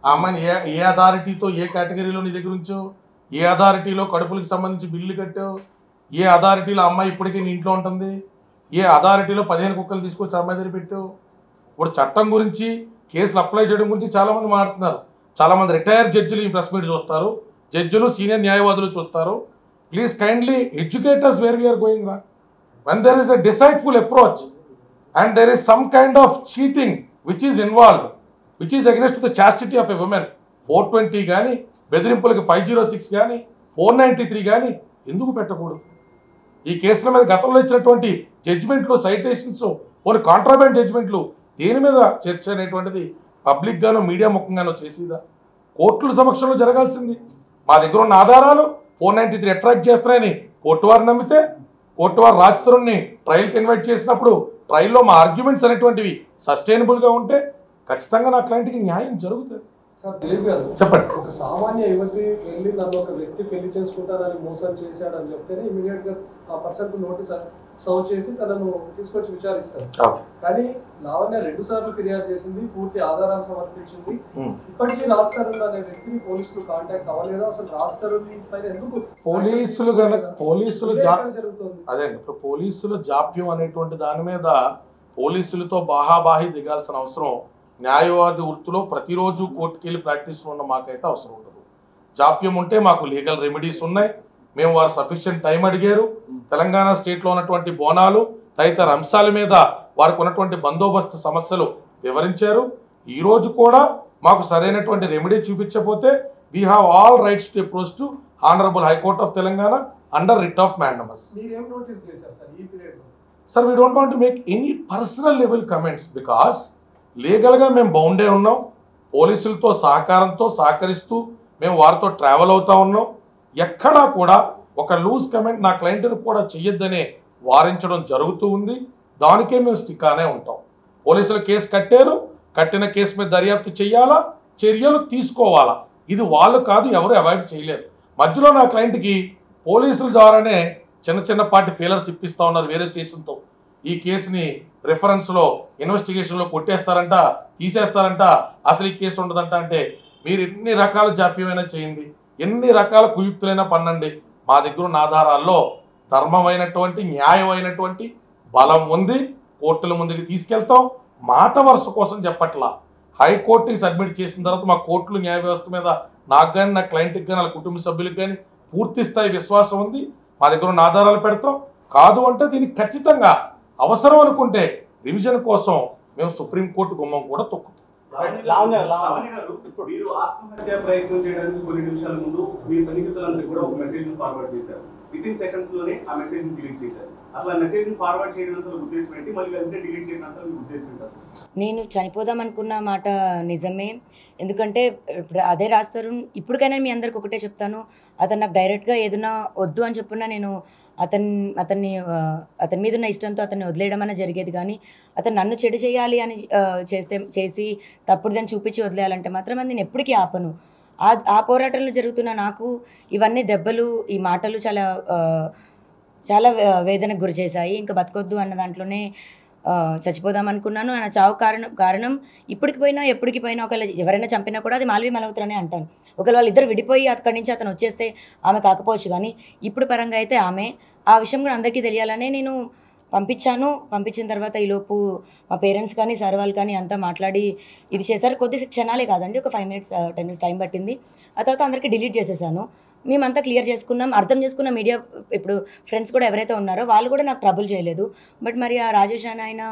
ఆ అమ్మాయిని ఏ అథారిటీతో, ఏ కేటగిరీలో నీ దగ్గర ఉంచో, ఏ అథారిటీలో కడుపులకు సంబంధించి బిల్లు కట్టావు, ఏ అథారిటీలో అమ్మాయి ఇప్పటికీ నీ ఇంట్లో ఉంటుంది, ఏ అథారిటీలో 15 కుక్కలు తీసుకొచ్చి అమ్మాయి దగ్గర పెట్టావు. ఇప్పుడు చట్టం గురించి, కేసులు అప్లై చేయడం గురించి చాలామంది మాట్లాడుతున్నారు. చాలామంది రిటైర్డ్ జడ్జిలు ఈ ప్రెస్ మీట్ చూస్తారు, జడ్జిలు సీనియర్ న్యాయవాదులు చూస్తారు. Please kindly educate us where we are going wrong. When there is a deceitful approach and there is some kind of cheating which is involved, which is against the chastity of a woman, 420 గానీ, బెదిరింపులకి 506 కానీ, 493 కానీ ఎందుకు పెట్టకూడదు? ఈ కేసుల మీద గతంలో ఇచ్చినటువంటి జడ్జిమెంట్లు, సైటేషన్స్, కొన్ని కాంట్రాబ్యాండ్ జడ్జిమెంట్లు దేని మీద చర్చ అనేటువంటిది పబ్లిక్ గాను మీడియా ముఖంగానో చేసేదా? కోర్టుల సమక్షంలో జరగాల్సింది. మా దగ్గర ఉన్న ఆధారాలు 493 అట్రాక్ట్ చేస్తున్నాయని కోర్టు వారు నమ్మితే, కోర్టు వారు రాజ్ తరుణ్ని ట్రయల్కి ఇన్వైట్ చేసినప్పుడు ట్రయల్లో మా ఆర్గ్యుమెంట్స్ అనేటువంటివి సస్టైనబుల్గా ఉంటే ఖచ్చితంగా నా క్లయింట్కి న్యాయం జరుగుతుంది. సార్ దిలీప్ గారు చెప్పండి. ఒక సామాన్య యువతి వెళ్ళి నన్ను ఒక వ్యక్తి పెళ్లి చేసుకుంటారని మోసం చేశాడని చెప్తేనే ఇమీడియట్ గా ఆ పర్సన్ కు నోటీస్ సర్వ్ చేసి తనను తీసుకొచ్చి విచారిస్తారు. కానీ లావణ్య 2 సార్లు ఫిర్యాదు చేసింది, పూర్తి ఆధారాలు సమర్పించింది. ఇప్పటికీ రాజ్ తరుణ్ అనే వ్యక్తిని పోలీసులు కాంటాక్ట్ అవ్వలేదు. అసలు రాజ్ తరుణ్ పైన ఎందుకు జరుగుతుంది? అదే ఇప్పుడు పోలీసులు జాప్యం అనేటువంటి దాని మీద పోలీసులతో బాహాబాహి దిగాల్సిన అవసరం న్యాయవాది వృత్తిలో ప్రతిరోజు కోర్టుకి వెళ్ళి ప్రాక్టీస్ ఉన్న మాకైతే అవసరం ఉండదు. జాప్యం ఉంటే మాకు లీగల్ రెమెడీస్ ఉన్నాయి. మేము వారు సఫిషియెంట్ టైం అడిగారు. తెలంగాణ స్టేట్లో ఉన్నటువంటి బోనాలు తదితర అంశాల మీద వారికి ఉన్నటువంటి బందోబస్తు సమస్యలు వివరించారు. ఈ రోజు కూడా మాకు సరైనటువంటి రెమెడీ చూపించకపోతే we have all rights to approach to honourable high court of Telangana under writ of mandamus. Sir, we don't want to make any personal level comments because లీగల్గా మేము బౌండే ఉన్నాం. పోలీసులతో సహకరిస్తూ మేము వారితో ట్రావెల్ అవుతా ఉన్నాం. ఎక్కడా కూడా ఒక లూజ్ కమెంట్ నా క్లయింట్ను కూడా చెయ్యొద్దనే వారించడం జరుగుతూ ఉంది. దానికే మేము స్టిక్కానే ఉంటాం. పోలీసులు కేసు కట్టారు, కట్టిన కేసు మీద దర్యాప్తు చేయాలా, చర్యలు తీసుకోవాలా. ఇది వాళ్ళు కాదు, ఎవరు అవాయిడ్ చేయలేరు. మధ్యలో నా క్లయింట్కి పోలీసుల ద్వారానే చిన్న పార్టీ ఫెయిలర్స్ ఇప్పిస్తూ ఉన్నారు వేరే స్టేషన్తో. ఈ కేసుని రిఫరెన్స్లో ఇన్వెస్టిగేషన్లో కొట్టేస్తారంట, తీసేస్తారంట, అసలు ఈ కేసు ఉండదంట. అంటే మీరు ఎన్ని రకాల జాప్యమైనా చేయండి, ఎన్ని రకాల కుయుక్తులైనా పన్నండి, మా దగ్గర ఉన్న ఆధారాల్లో ధర్మమైనటువంటి న్యాయమైనటువంటి బలం ఉంది. కోర్టుల ముందుకు తీసుకెళ్తాం. మాట వరుస కోసం చెప్పట్లా. హైకోర్టుకి సబ్మిట్ చేసిన తర్వాత మా కోర్టులు న్యాయ వ్యవస్థ మీద నాకు కానీ, నా క్లయింట్కి కానీ, వాళ్ళ కుటుంబ సభ్యులకు కానీ పూర్తి స్థాయి విశ్వాసం ఉంది. మా దగ్గర ఉన్న ఆధారాలు పెడతాం. కాదు అంటే దీనికి ఖచ్చితంగా అవసరం అనుకుంటే రివిజన్ కోసం మేము సుప్రీంకోర్టు గుమ్మం కూడా తొక్కుతాం. మీరు ఆత్మహత్య ప్రయత్నం చేయడానికి కొన్ని నిమిషాల ముందు మీ సన్నిహితులందరికీ కూడా ఒక మెసేజ్ ఫార్వర్డ్ చేశారు. వితిన్ సెకండ్స్ లోనే ఆ మెసేజ్ డిలీట్ చేశారు. అసలు ఆ మెసేజ్ ఫార్వర్డ్ చేయడంతో ఉద్దేశం ఏంటి, మళ్ళీ వెంటనే డిలీట్ చేయడంతో ఉద్దేశం ఏంటి? అసలు నేను చనిపోదాం అనుకున్న మాట నిజమే. ఎందుకంటే ఇప్పుడు అదే రాజ్ తరుణ్, ఇప్పటికైనా మీ అందరికి ఒకటే చెప్తాను, అతను నాకు డైరెక్ట్గా ఏదైనా వద్దు అని చెప్పున్నా నేను అతని మీద ఉన్న ఇష్టంతో అతన్ని వదిలేయడం అన్న జరిగేది. కానీ అతను నన్ను చెడు చేయాలి అని చేసి తప్పుడు దాన్ని చూపించి వదిలేయాలంటే మాత్రం నేను ఎప్పటికీ ఆపను. ఆ పోరాటంలో జరుగుతున్న నాకు ఇవన్నీ దెబ్బలు, ఈ మాటలు చాలా వేదనకు గురి చేశాయి. ఇంకా బతకొద్దు అన్న దాంట్లోనే చచ్చిపోదాం అనుకున్నాను. నా చావు కారణం ఇప్పటికి పోయినా ఎప్పటికి పోయినా ఒకవేళ ఎవరైనా చంపినా కూడా అది మాల్వి మలవుతారనే అంటాను. ఒకవేళ వాళ్ళిద్దరు విడిపోయి అక్కడి నుంచి అతను వచ్చేస్తే ఆమె కాకపోవచ్చు, కానీ ఇప్పుడు పరంగా అయితే ఆమె. ఆ విషయం కూడా అందరికీ తెలియాలనే నేను పంపించాను. పంపించిన తర్వాత ఈలోపు మా పేరెంట్స్ కానీ సార్ వాళ్ళు కానీ అంతా మాట్లాడి ఇది చేశారు. కొద్ది క్షణాలే కాదండి, ఒక 5 minutes 10 minutes టైం పట్టింది. ఆ తర్వాత అందరికీ డిలీట్ చేసేసాను. మేమంతా క్లియర్ చేసుకున్నాం, అర్థం చేసుకున్న మీడియా ఇప్పుడు ఫ్రెండ్స్ కూడా ఎవరైతే ఉన్నారో వాళ్ళు కూడా నాకు ట్రబుల్ చేయలేదు. బట్ మరి ఆ రాజేష్ ఆయన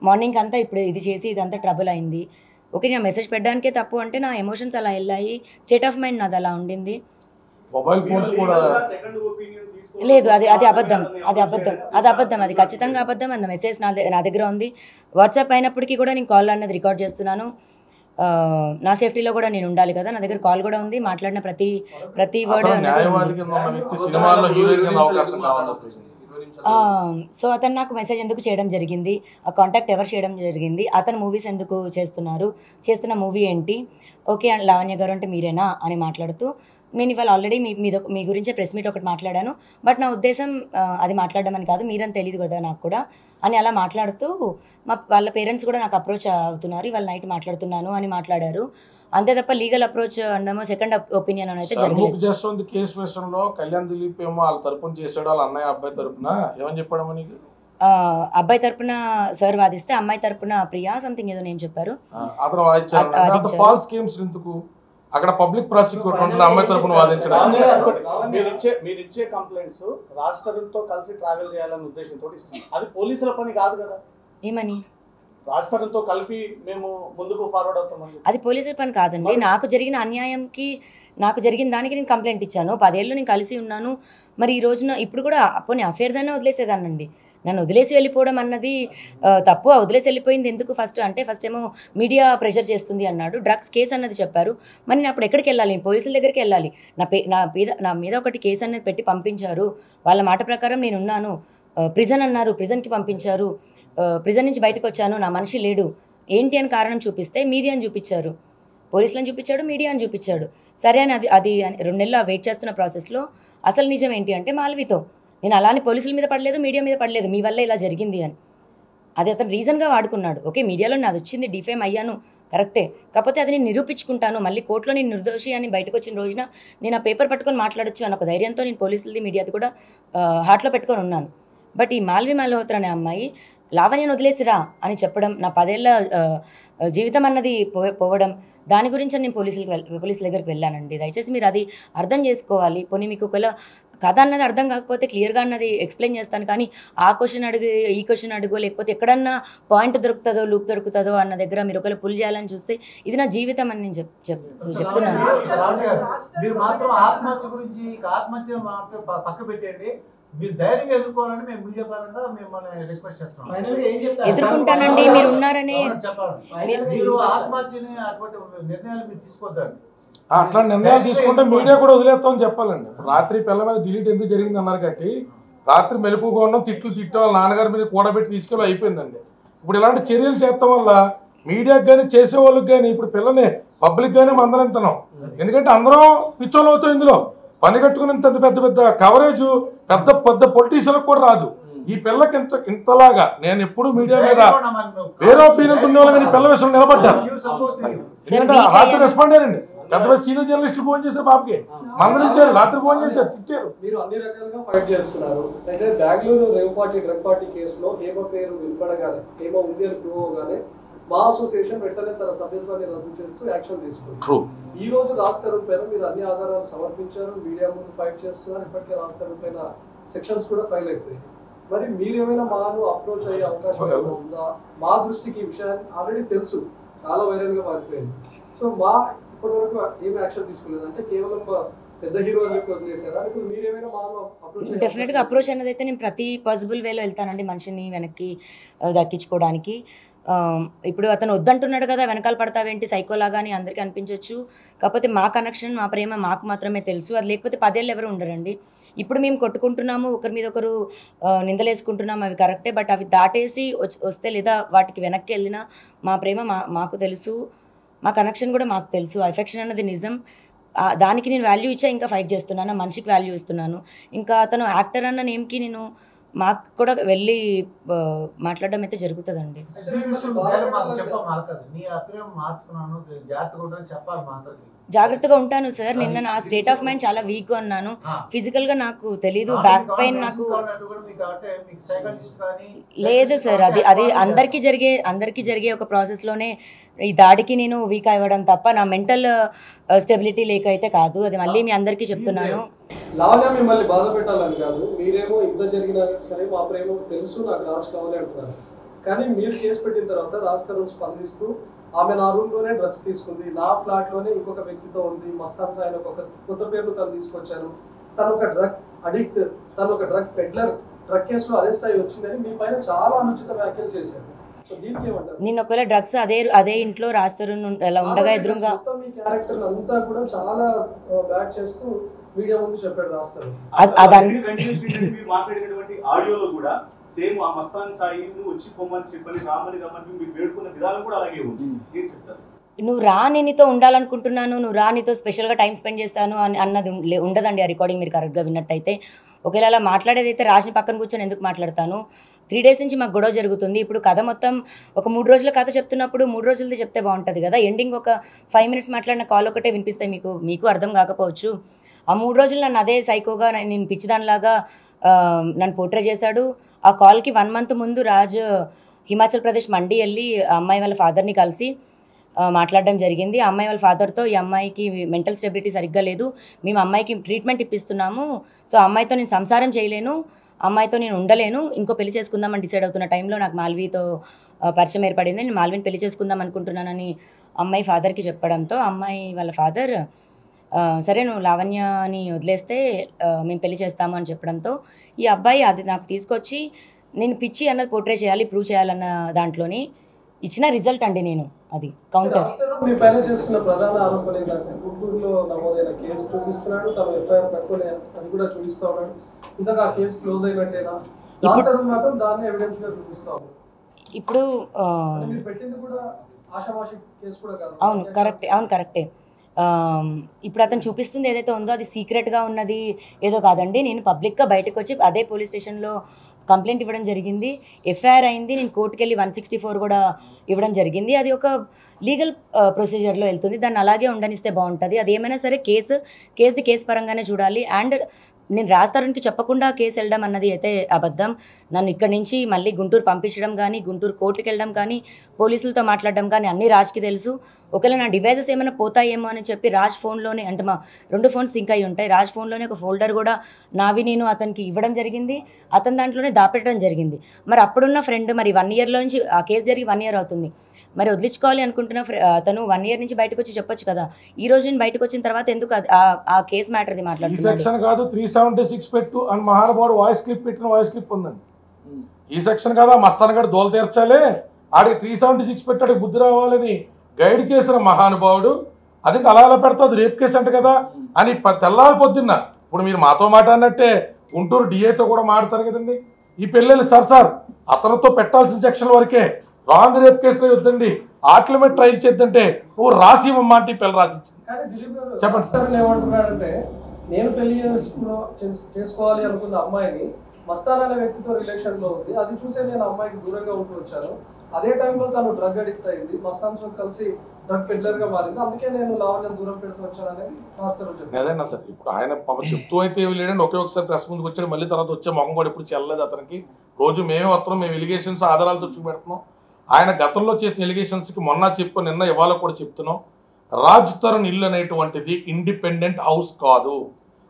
మార్నింగ్ అంతా ఇప్పుడు ఇది చేసి ఇదంతా ట్రబుల్ అయింది. ఓకే, నేను మెసేజ్ పెట్టడానికే తప్పు అంటే నా ఎమోషన్స్ అలా వెళ్ళాయి, స్టేట్ ఆఫ్ మైండ్ నాది అలా ఉండింది. మొబైల్ ఫోన్స్ కూడా లేదు, అది అబద్ధం, అది ఖచ్చితంగా అబద్ధం. అంత మెసేజ్ నా దగ్గర ఉంది. వాట్సాప్ అయినప్పటికీ కూడా నేను కాల్ అన్నది రికార్డ్ చేస్తున్నాను. నా సేఫ్టీలో కూడా నేను ఉండాలి కదా, నా దగ్గర కాల్ కూడా ఉంది. మాట్లాడిన ప్రతి వర్డ్. సో అతను నాకు మెసేజ్ ఎందుకు చేయడం జరిగింది, ఆ కాంటాక్ట్ ఎవరు చేయడం జరిగింది, అతను మూవీస్ ఎందుకు చేస్తున్న మూవీ ఏంటి, ఓకే లావణ్య గారు అంటే మీరేనా అని మాట్లాడుతూ, నేను ఇవాళ ఆల్రెడీ మీ గురించే ప్రెస్ మీట్ ఒకటి మాట్లాడాను, బట్ నా ఉద్దేశం అది మాట్లాడడం అని కాదు, మీరని తెలియదు కదా నాకు కూడా అని అలా మాట్లాడుతూ వాళ్ళ పేరెంట్స్ కూడా నాకు అప్రోచ్ అవుతున్నారు, ఇవాళ నైట్ మాట్లాడుతున్నాను అని మాట్లాడారు. అంతే తప్ప లీగల్ అప్రోచ్ అన్నామో సెకండ్ ఒపీనియన్ అని అయితే జరగలేదు. కేసు విషయంలో కళ్యాణ్ దిలీప్ ఏమో వాళ్ళ తరపున చేసాడు, వాళ్ళ అన్నయ్య అబ్బాయి తరపున ఏమని చెప్పాడమో నీకు? అబ్బాయి తరపున సార్ వాదిస్తే అమ్మాయి తరపున ప్రియా సంథింగ్ ఏదో నేను చెప్పారు. అక్కడ పబ్లిక్ ప్రాసిక్యూటర్ అమ్మాయి తరపున వాదించడం. మీరు ఇచ్చే కంప్లైంట్స్ రాజ్ తరుణ్ తో కలిసి ట్రావెల్ చేయాలనే ఉద్దేశంతో ఇస్తాం. అది పోలీసుల పని కాదు కదా. ఏమని రాజ్ తరుణ్ తో కలిపి మేము ముందుకు ఫార్వర్డ్ అవుతామని? అది పోలీసుల పని కాదండి. నాకు జరిగిన అన్యాయంకి, నాకు జరిగిన దానికి నేను కంప్లైంట్ ఇచ్చాను. 10 ఏళ్ళు నేను కలిసి ఉన్నాను. మరి ఈ రోజున ఇప్పుడు కూడా పోనీ అఫేర్ దాన్ని వదిలేసేదానండి. నన్ను వదిలేసి వెళ్ళిపోవడం అన్నది తప్పు. వదిలేసి వెళ్ళిపోయింది ఎందుకు ఫస్ట్ ఏమో మీడియా ప్రెషర్ చేస్తుంది అన్నాడు, డ్రగ్స్ కేసు అన్నది చెప్పారు. మరి నేను అప్పుడు ఎక్కడికి వెళ్ళాలి? పోలీసుల దగ్గరికి వెళ్ళాలి. నా మీద ఒకటి కేసు అనేది పెట్టి పంపించారు. వాళ్ళ మాట ప్రకారం నేను ఉన్నాను. ప్రిజన్ అన్నారు, ప్రిజన్కి పంపించారు. ప్రిజన్ నుంచి బయటకు వచ్చాను, నా మనిషి లేడు ఏంటి అని కారణం చూపిస్తే మీది అని చూపించారు. పోలీసులను చూపించాడు, మీడియాని చూపించాడు. సరే అని అది 2 నెలలు వెయిట్ చేస్తున్న ప్రాసెస్లో అసలు నిజం ఏంటి అంటే మాల్వితో నేను అలానే పోలీసుల మీద పడలేదు, మీడియా మీద పడలేదు, మీ వల్ల ఇలా జరిగింది అని. అది అతను రీజన్గా వాడుకున్నాడు. ఓకే, మీడియాలో నాది వచ్చింది, డిఫేమ్ అయ్యాను, కరెక్టే. కాకపోతే అది నేను నిరూపించుకుంటాను, మళ్ళీ కోర్టులో నేను నిర్దోషి అని బయటకు వచ్చిన రోజున నేను ఆ పేపర్ పట్టుకొని మాట్లాడొచ్చు అన్న ఒక ధైర్యంతో నేను పోలీసులది మీడియాది కూడా హార్ట్లో పెట్టుకొని ఉన్నాను. బట్ ఈ మాల్వి మల్హోత్రా అనే అమ్మాయి లావణ్యను వదిలేసిరా అని చెప్పడం, నా 10 ఏళ్ల జీవితం అన్నది పోవడం, దాని గురించి నేను పోలీసుల దగ్గరికి వెళ్ళానండి. దయచేసి మీరు అది అర్థం చేసుకోవాలి. పోనీ మీకు ఒకవేళ కథ అన్నది అర్థం కాకపోతే క్లియర్గా అన్నది ఎక్స్ప్లెయిన్ చేస్తాను, కానీ ఆ క్వశ్చన్ అడుగు, ఈ క్వశ్చన్ అడుగు, లేకపోతే ఎక్కడన్నా పాయింట్ దొరుకుతుందో లూప్ దొరుకుతుందో అన్న దగ్గర మీరు ఒకవేళ పుల్ చేయాలని చూస్తే ఇది నా జీవితం అని నేను చెప్తున్నాను. మీరు మాత్రం ఆత్మహత్య గురించి ఆత్మహత్య పక్క పెట్టండి, మీరు ధైర్యంగా ఎదుర్కోవాలని మేము మీడియా పరంగా మిమ్మల్ని రిక్వెస్ట్ చేస్తున్నాం. ఎదుర్కొంటానండి, మీరు ఉన్నారని. మీరు ఆత్మహత్యని అటువంటి నిర్ణయాలు మీరు తీసుకోవద్దండి. అట్లా నిర్ణయాలు తీసుకుంటే మీడియా కూడా వదిలేస్తామని చెప్పాలండి. రాత్రి పిల్ల మీద డిలీట్ ఎందుకు జరిగింది అన్నారు కాబట్టి రాత్రి మెలుపుగా ఉండడం, తిట్టడం, వాళ్ళ నాన్నగారి మీద కూడబెట్టి తీసుకెళ్ళి అయిపోయిందండి. ఇప్పుడు ఇలాంటి చర్యలు చేయడం వల్ల మీడియాకి కానీ చేసే వాళ్ళకి కానీ ఇప్పుడు పిల్లని పబ్లిక్ గానే మందలిస్తున్నాం. ఎందుకంటే అందరం పిచ్చోళ్ళు అవుతాం. ఇందులో పని కట్టుకునేంత పెద్ద పెద్ద కవరేజ్ పెద్ద పెద్ద పొలిటీషియన్లకు కూడా రాదు. ఈ పిల్లకి ఇంతలాగా నేను ఎప్పుడు మీడియా మీద వేరే ఒపీనియన్ ఉన్న వాళ్ళు కానీ పిల్ల విషయం నిలబడ్డారు. ఎందుకంటే రాత్రి రెస్పాండ్ అయ్యారండి. పెద్ద సీనియర్ జర్నలిస్టులు ఫోన్ చేశారు, బాబుకి మందలించారు, రాత్రి ఫోన్ చేశారు, తిట్టారు. మీరు అన్ని రకాలుగా ఫైట్ చేస్తున్నారు. అయితే Bengaluru rave party drug party కేసులో హేమ పేరు వినపడగానే, హేమ ఉంది అని ప్రూవ్ అవగానే మా అసోసియేషన్ వెంటనే తన సభ్యత్వాన్ని రద్దు చేస్తూ యాక్షన్ తీసుకుంది. ఈ రోజు రాస్తారు పైన మీరు అన్ని ఆధారాలు సమర్పించారు, మీడియా ముందు ఫైట్ చేస్తున్నారు. ఇప్పటికే రాస్తారు పైన సెక్షన్స్ కూడా ఫైల్ అయిపోయాయి. మరి మీరు ఏమైనా మాను అప్రోచ్ అయ్యే అవకాశం ఉందా? మా దృష్టికి ఈ విషయాన్ని ఆల్రెడీ తెలుసు, చాలా వైరల్ గా మారిపోయింది. సో మా ఇప్పటి వరకు ఏమి యాక్షన్ తీసుకోలేదు, అంటే కేవలం పెద్ద హీరో వదిలేసారా? ఇప్పుడు మీరు ఏమైనా మాను అప్రోచ్? డెఫినెట్గా అప్రోచ్ అన్నది అయితే నేను ప్రతి పాసిబుల్ వేలో వెళ్తానండి మనిషిని వెనక్కి దక్కించుకోవడానికి. ఇప్పుడు అతను వద్దంటున్నాడు కదా, వెనకాల పడతావేంటి సైకోలాగా అని అందరికీ అనిపించవచ్చు. కాకపోతే మా కనెక్షన్, మా ప్రేమ మాకు మాత్రమే తెలుసు. అది లేకపోతే 10 ఏళ్ళు ఎవరు ఉండరండి. ఇప్పుడు మేము కొట్టుకుంటున్నాము, ఒకరి మీద ఒకరు నిందలేసుకుంటున్నాము, అవి కరెక్టే. బట్ అవి దాటేసి వస్తే లేదా వాటికి వెనక్కి వెళ్ళినా మా ప్రేమ మాకు తెలుసు, మా కనెక్షన్ కూడా మాకు తెలుసు. అఫెక్షన్ అన్నది నిజం, దానికి నేను వాల్యూ ఇచ్చా ఇంకా ఫైట్ చేస్తున్నాను, మనిషికి వాల్యూ ఇస్తున్నాను. ఇంకా అతను యాక్టర్ అన్న నేమ్కి నేను మాకు కూడా వెళ్ళి మాట్లాడడం అయితే జరుగుతుందండి. జాగ్రత్తగా ఉంటాను సార్. నిన్న నా స్టేట్ ఆఫ్ మైండ్ చాలా వీక్ అన్నాను. ఫిజికల్ గా నాకు తెలీదు, బ్యాక్ పెయిన్ నాకు లేదు సార్. అది అందరికీ జరిగే ఒక ప్రాసెస్ లోనే ఈ దాడికి నేను వీక్ అవ్వడం తప్ప నా మెంటల్ స్టెబిలిటీ లేక అయితే కాదు. అది మళ్ళీ మీ అందరికీ చెప్తున్నాను. లావణ్య మిమ్మల్ని బాధ పెట్టాలని కాదు, మీరేమో ఇంత జరిగినా సరే మా ప్రేమ తెలుసు, నాకు రాజ్ కావాలి అంటున్నారు. కానీ మీరు కేసు పెట్టిన తర్వాత రాస్తారు స్పందిస్తూ ఆమె నా రూమ్ లోనే డ్రగ్స్ తీసుకుంది, నా ఫ్లాట్ లోనే ఇంకొక వ్యక్తితో ఉంది, మస్తాన్ సాయి ఒక కొత్త పేరు తను తీసుకొచ్చాను, తను ఒక డ్రగ్ అడిక్ట్, తను ఒక డ్రగ్ పెడ్లర్, డ్రగ్ కేసులో అరెస్ట్ అయ్యి వచ్చిందని మీ పైన చాలా అనుచిత వ్యాఖ్యలు చేశారు. నేను ఒకవేళ డ్రగ్స్ అదే ఇంట్లో రాస్తారు అలా ఉండగా ఎదురుగా మీ క్యారెక్టర్ అంతా కూడా చాలా బ్యాడ్ చేస్తూ మీడియా ముందు చెప్పాడు రాస్తారు. మాట్లాడినటువంటి ఆడియోలో కూడా సేమ్ ఆ మస్తాన్ సాయిని వచ్చి పొమ్మని చెప్పని రామని రమ్మని మీరు వేడుకున్న విధానం కూడా అలాగే ఉంది. ఏం చెప్తారు? నువ్వు రా, నీతో ఉండాలనుకుంటున్నాను, నువ్వు రా, నీతో స్పెషల్గా టైం స్పెండ్ చేస్తాను అన్నది ఉండదండి. ఆ రికార్డింగ్ మీరు కరెక్ట్గా విన్నట్టయితే. ఒకవేళ అలా మాట్లాడేదైతే రాజ్ని పక్కన కూర్చొని ఎందుకు మాట్లాడతాను? 3 days నుంచి మాకు గొడవ జరుగుతుంది. ఇప్పుడు కథ మొత్తం ఒక 3 రోజుల కథ చెప్తున్నప్పుడు 3 రోజులది చెప్తే బాగుంటుంది కదా. ఎండింగ్ ఒక 5 minutes మాట్లాడిన కాల్ ఒకటే వినిపిస్తాయి, మీకు అర్థం కాకపోవచ్చు. ఆ 3 రోజులు నన్ను అదే సైకోగా నేను పిచ్చిదానిలాగా నన్ను పోర్ట్రే చేశాడు. ఆ కాల్కి 1 month ముందు రాజ్ హిమాచల్ ప్రదేశ్ మండి వెళ్ళి ఆ అమ్మాయి వాళ్ళ ఫాదర్ని కలిసి మాట్లాడడం జరిగింది. ఆ అమ్మాయి వాళ్ళ ఫాదర్తో ఈ అమ్మాయికి మెంటల్ స్టెబిలిటీ సరిగ్గా లేదు, మేము అమ్మాయికి ట్రీట్మెంట్ ఇప్పిస్తున్నాము, సో అమ్మాయితో నేను సంసారం చేయలేను, అమ్మాయితో నేను ఉండలేను, ఇంకో పెళ్లి చేసుకుందామని డిసైడ్ అవుతున్న టైంలో నాకు మాల్వీతో పరిచయం ఏర్పడింది. నేను మాల్వీని పెళ్లి చేసుకుందాం అనుకుంటున్నానని అమ్మాయి ఫాదర్కి చెప్పడంతో అమ్మాయి వాళ్ళ ఫాదర్ సరే నువ్వు లావణ్యని వదిలేస్తే మేము పెళ్లి చేస్తాము అని చెప్పడంతో ఈ అబ్బాయి అది నాకు తీసుకొచ్చి నేను పిచ్చి అన్నది పోర్ట్రే చేయాలి, ప్రూవ్ చేయాలన్న దాంట్లోని ఇచ్చిన రిజల్ట్ అండి. నేను అది కౌంటర్. మీ పైన చేస్తున్న ప్రధాన ఆరోపణ ఏంటంటే గుంటూరులో నమోదైన కేసు చూపిస్తున్నాడు, తమ ఎఫ్ఐఆర్ పెట్టుకునే అది కూడా చూపిస్తా ఉన్నాడు. ఇంతగా ఆ కేసు క్లోజ్ అయినట్టేనా? మాత్రం దాన్ని ఎవిడెన్స్ గా చూపిస్తా ఉన్నాడు. ఇప్పుడు మీరు పెట్టింది కూడా ఆషామాషి కేసు కూడా కాదు. అవును కరెక్టే. ఇప్పుడు అతను చూపిస్తుంది ఏదైతే ఉందో అది సీక్రెట్గా ఉన్నది ఏదో కాదండి. నేను పబ్లిక్గా బయటకు వచ్చి అదే పోలీస్ స్టేషన్లో కంప్లైంట్ ఇవ్వడం జరిగింది, ఎఫ్ఐఆర్ అయింది. నేను కోర్టుకు వెళ్ళి 164 కూడా ఇవ్వడం జరిగింది. అది ఒక లీగల్ ప్రొసీజర్లో వెళ్తుంది, దాన్ని అలాగే ఉండనిస్తే బాగుంటుంది. అది ఏమైనా సరే కేసు పరంగానే చూడాలి. అండ్ నేను రాస్తారనికి చెప్పకుండా కేసు వెళ్ళడం అన్నది అయితే అబద్ధం. నన్ను ఇక్కడి నుంచి మళ్ళీ గుంటూరు పంపించడం కానీ, గుంటూరు కోర్టుకు వెళ్ళడం కానీ, పోలీసులతో మాట్లాడడం కానీ అన్నీ రాజ్కి తెలుసు. ఒకవేళ నా డివైజెస్ ఏమైనా పోతాయేమో అని చెప్పి రాజ్ ఫోన్లోనే, అంటే మా 2 ఫోన్స్ సింక్ అయి ఉంటాయి, రాజ్ ఫోన్లోనే ఒక ఫోల్డర్ కూడా నావి నేను అతనికి ఇవ్వడం జరిగింది, అతని దాంట్లోనే దాపెట్టడం జరిగింది. మరి అప్పుడున్న ఫ్రెండ్ మరి 1 ఇయర్లో నుంచి ఆ కేసు జరిగి 1 ఇయర్ అవుతుంది, మరి వదిలించుకోవాలి అనుకుంటున్న తను 1 ఇయర్ నుంచి బయటకు వచ్చి చెప్పొచ్చు కదా. ఈ రోజు నేను బయటకు వచ్చిన తర్వాత ఎందుకు ఆ కేసు మ్యాటర్ది మాట్లాడుతున్నాను. ఈ సెక్షన్ కాదు 376 పెట్టు అని మహానుభావుడు వాయిస్ క్లిప్ పెట్టిన వాయిస్ క్లిప్ ఉందండి. ఈ సెక్షన్ కాదా మస్తాన్ గారు దోల తీర్చాలి, ఆడికి 376 పెట్టాడికి బుద్ధి రావాలని గైడ్ చేసిన మహానుభావుడు. అది అలా పెడతాది రేప్ కేసు అంట కదా అని తెల్లారి పొద్దున్న. ఇప్పుడు మీరు మాతో మాట్లాడినట్టే గుంటూరు డిఏతో కూడా మాట్లాడతారు కదండి. ఈ పిల్లలు సార్ అతనితో పెట్టాల్సిన సెక్షన్ వరకే, రాంగ్ రేప్ కేసులో వద్దండి, ఆటల మీద ట్రైల్ చేద్దంటే నువ్వు రాసి ఇవ్వమ్మా అంటే పిల్ల రాసిచ్చింది. చెప్పండి సార్. ఏమంటున్నాడంటే నేను పెళ్లి చేసుకోవాలి అనుకున్న అమ్మాయిని మస్తాన్ అనే వ్యక్తితో రిలేషన్ లో ఉంది, అది చూసే నేను అమ్మాయికి దూరంగా ఉంటూ వచ్చాను. అదే టైంలో తను డ్రగ్ అడిక్ట్ అయింది, మస్తాన్తో కలిసి డ్రగ్ పెడ్లర్ గా మారింది, అందుకే నేను లావణ్యను దూరం పెడుతూ వచ్చాను అనేది అదేనా సార్. ఇప్పుడు ఆయన పాప చెప్తూ అయితే లేడండి, ఒకసారి ప్రెస్ ముందుకు వచ్చాడు, మళ్ళీ తర్వాత వచ్చే మొహం కూడా ఇప్పుడు చెల్లలేదు అతనికి. రోజు మేమే వస్తున్నాం, మేము ఎలిగేషన్స్ ఆధారాలతో చూపెడుతున్నాం. ఆయన గతంలో చేసిన ఎలిగేషన్స్కి మొన్న నిన్న ఇవాళ కూడా చెప్తున్నాం. రాజ్ తరుణ్ ఇల్లు అనేటువంటిది ఇండిపెండెంట్ హౌస్ కాదు,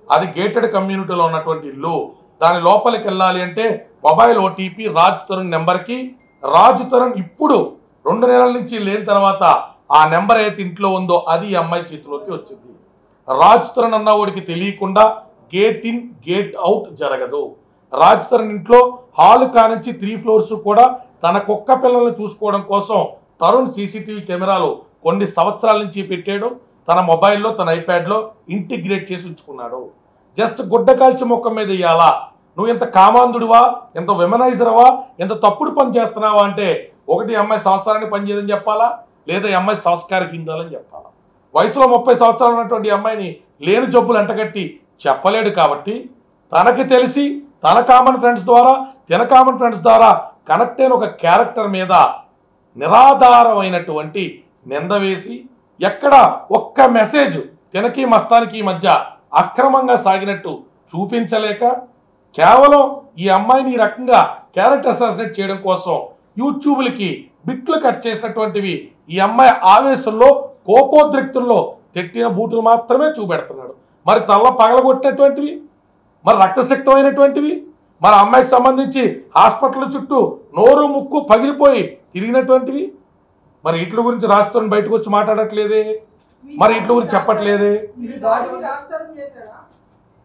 అది గేటెడ్ కమ్యూనిటీలో ఉన్నటువంటి ఇల్లు. దాని లోపలికి వెళ్ళాలి అంటే మొబైల్ ఓటీపీ రాజ్ తరుణ్ నెంబర్కి, రాజ్ తరుణ్ ఇప్పుడు 2 నెలల నుంచి లేని తర్వాత ఆ నెంబర్ అయితే ఇంట్లో ఉందో అది ఈ అమ్మాయి చేతిలోకి వచ్చింది. రాజ్ తరుణ్ అన్న వాడికి తెలియకుండా గేట్ ఇన్ గేట్ అవుట్ జరగదు. రాజ్ తరుణ్ ఇంట్లో హాల్ కానించి 3 ఫ్లోర్స్ కూడా తన కుక్క పిల్లలను చూసుకోవడం కోసం తరుణ్ సీసీటీవీ కెమెరాలు కొన్ని సంవత్సరాల నుంచి పెట్టాడు. తన మొబైల్లో తన ఐప్యాడ్లో ఇంటిగ్రేట్ చేసి ఉంచుకున్నాడు. జస్ట్ గుడ్డ కాల్చి మొక్క మీద ఇయ్యాలా, నువ్వు ఎంత కామాంధుడివా, ఎంత వెమనైజర్వా, ఎంత తప్పుడు పని చేస్తున్నావా అంటే ఒకటి అమ్మాయి సంవత్సరానికి పని చేయదని చెప్పాలా, లేదా ఈ అమ్మాయి సంస్కారహీనురాలని చెప్పాలా. వయసులో 30 సంవత్సరాలు ఉన్నటువంటి అమ్మాయిని లేని జబ్బులు అంటగట్టి చెప్పలేడు. కాబట్టి తనకి తెలిసి తన కామన్ ఫ్రెండ్స్ ద్వారా కనెక్ట్ అయిన ఒక క్యారెక్టర్ మీద నిరాధారమైనటువంటి నింద వేసి ఎక్కడ ఒక్క మెసేజ్ తినకి మస్తానికి మధ్య అక్రమంగా సాగినట్టు చూపించలేక కేవలం ఈ అమ్మాయిని ఈ రకంగా క్యారెక్టర్ అసాసినేట్ చేయడం కోసం యూట్యూబ్లకి బిట్లు కట్ చేసినటువంటివి ఈ అమ్మాయి ఆవేశంలో కోపోద్రిక్తుల్లో తెట్టిన బూటులు మాత్రమే చూపెడుతున్నాడు. మరి తల్ల పగలగొట్టినటువంటివి, మరి రక్తశక్తమైనటువంటివి, మన అమ్మాయికి సంబంధించి హాస్పిటల్ చుట్టూ నోరు ముక్కు పగిలిపోయి తిరిగినటువంటివి, మరి ఇట్ల గురించి రాస్తారని బయటకు వచ్చి మాట్లాడట్లేదే, మరి ఇట్ల గురించి చెప్పట్లేదే.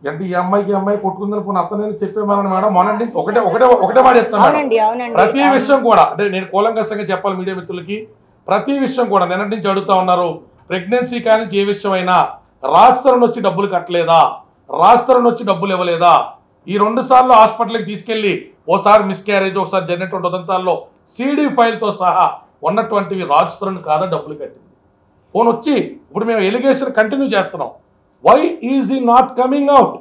అంటే ఈ అమ్మాయి కొట్టుకుందని పోనీ అతనే చెప్పేమని మేడం మొన్న ఒకటే మాట చెప్తాను. ప్రతి విషయం కూడా అంటే నేను కూలంకషంగా చెప్పాలి మీడియా మిత్రులకి, ప్రతి విషయం కూడా నిన్నటి నుంచి అడుగుతా ఉన్నారు. ప్రెగ్నెన్సీ కానీ ఏ విషయమైనా రాజ్ తరుణ్ వచ్చి డబ్బులు కట్టలేదా, రాజ్ తరుణ్ వచ్చి డబ్బులు ఇవ్వలేదా, ఈ 2 సార్లు హాస్పిటల్కి తీసుకెళ్లి ఓసారి మిస్క్యారేజ్ ఒకసారి జరిగినటువంటి ఉదంతాల్లో CD ఫైల్తో సహా ఉన్నటువంటివి రాజ్ తరుణ్ కాదా డబ్బులు కట్టింది. ఫోన్ వచ్చి ఇప్పుడు మేము ఎలిగేషన్ కంటిన్యూ చేస్తున్నాం. వై ఈజ్ ఈ నాట్ కమింగ్ అవుట్?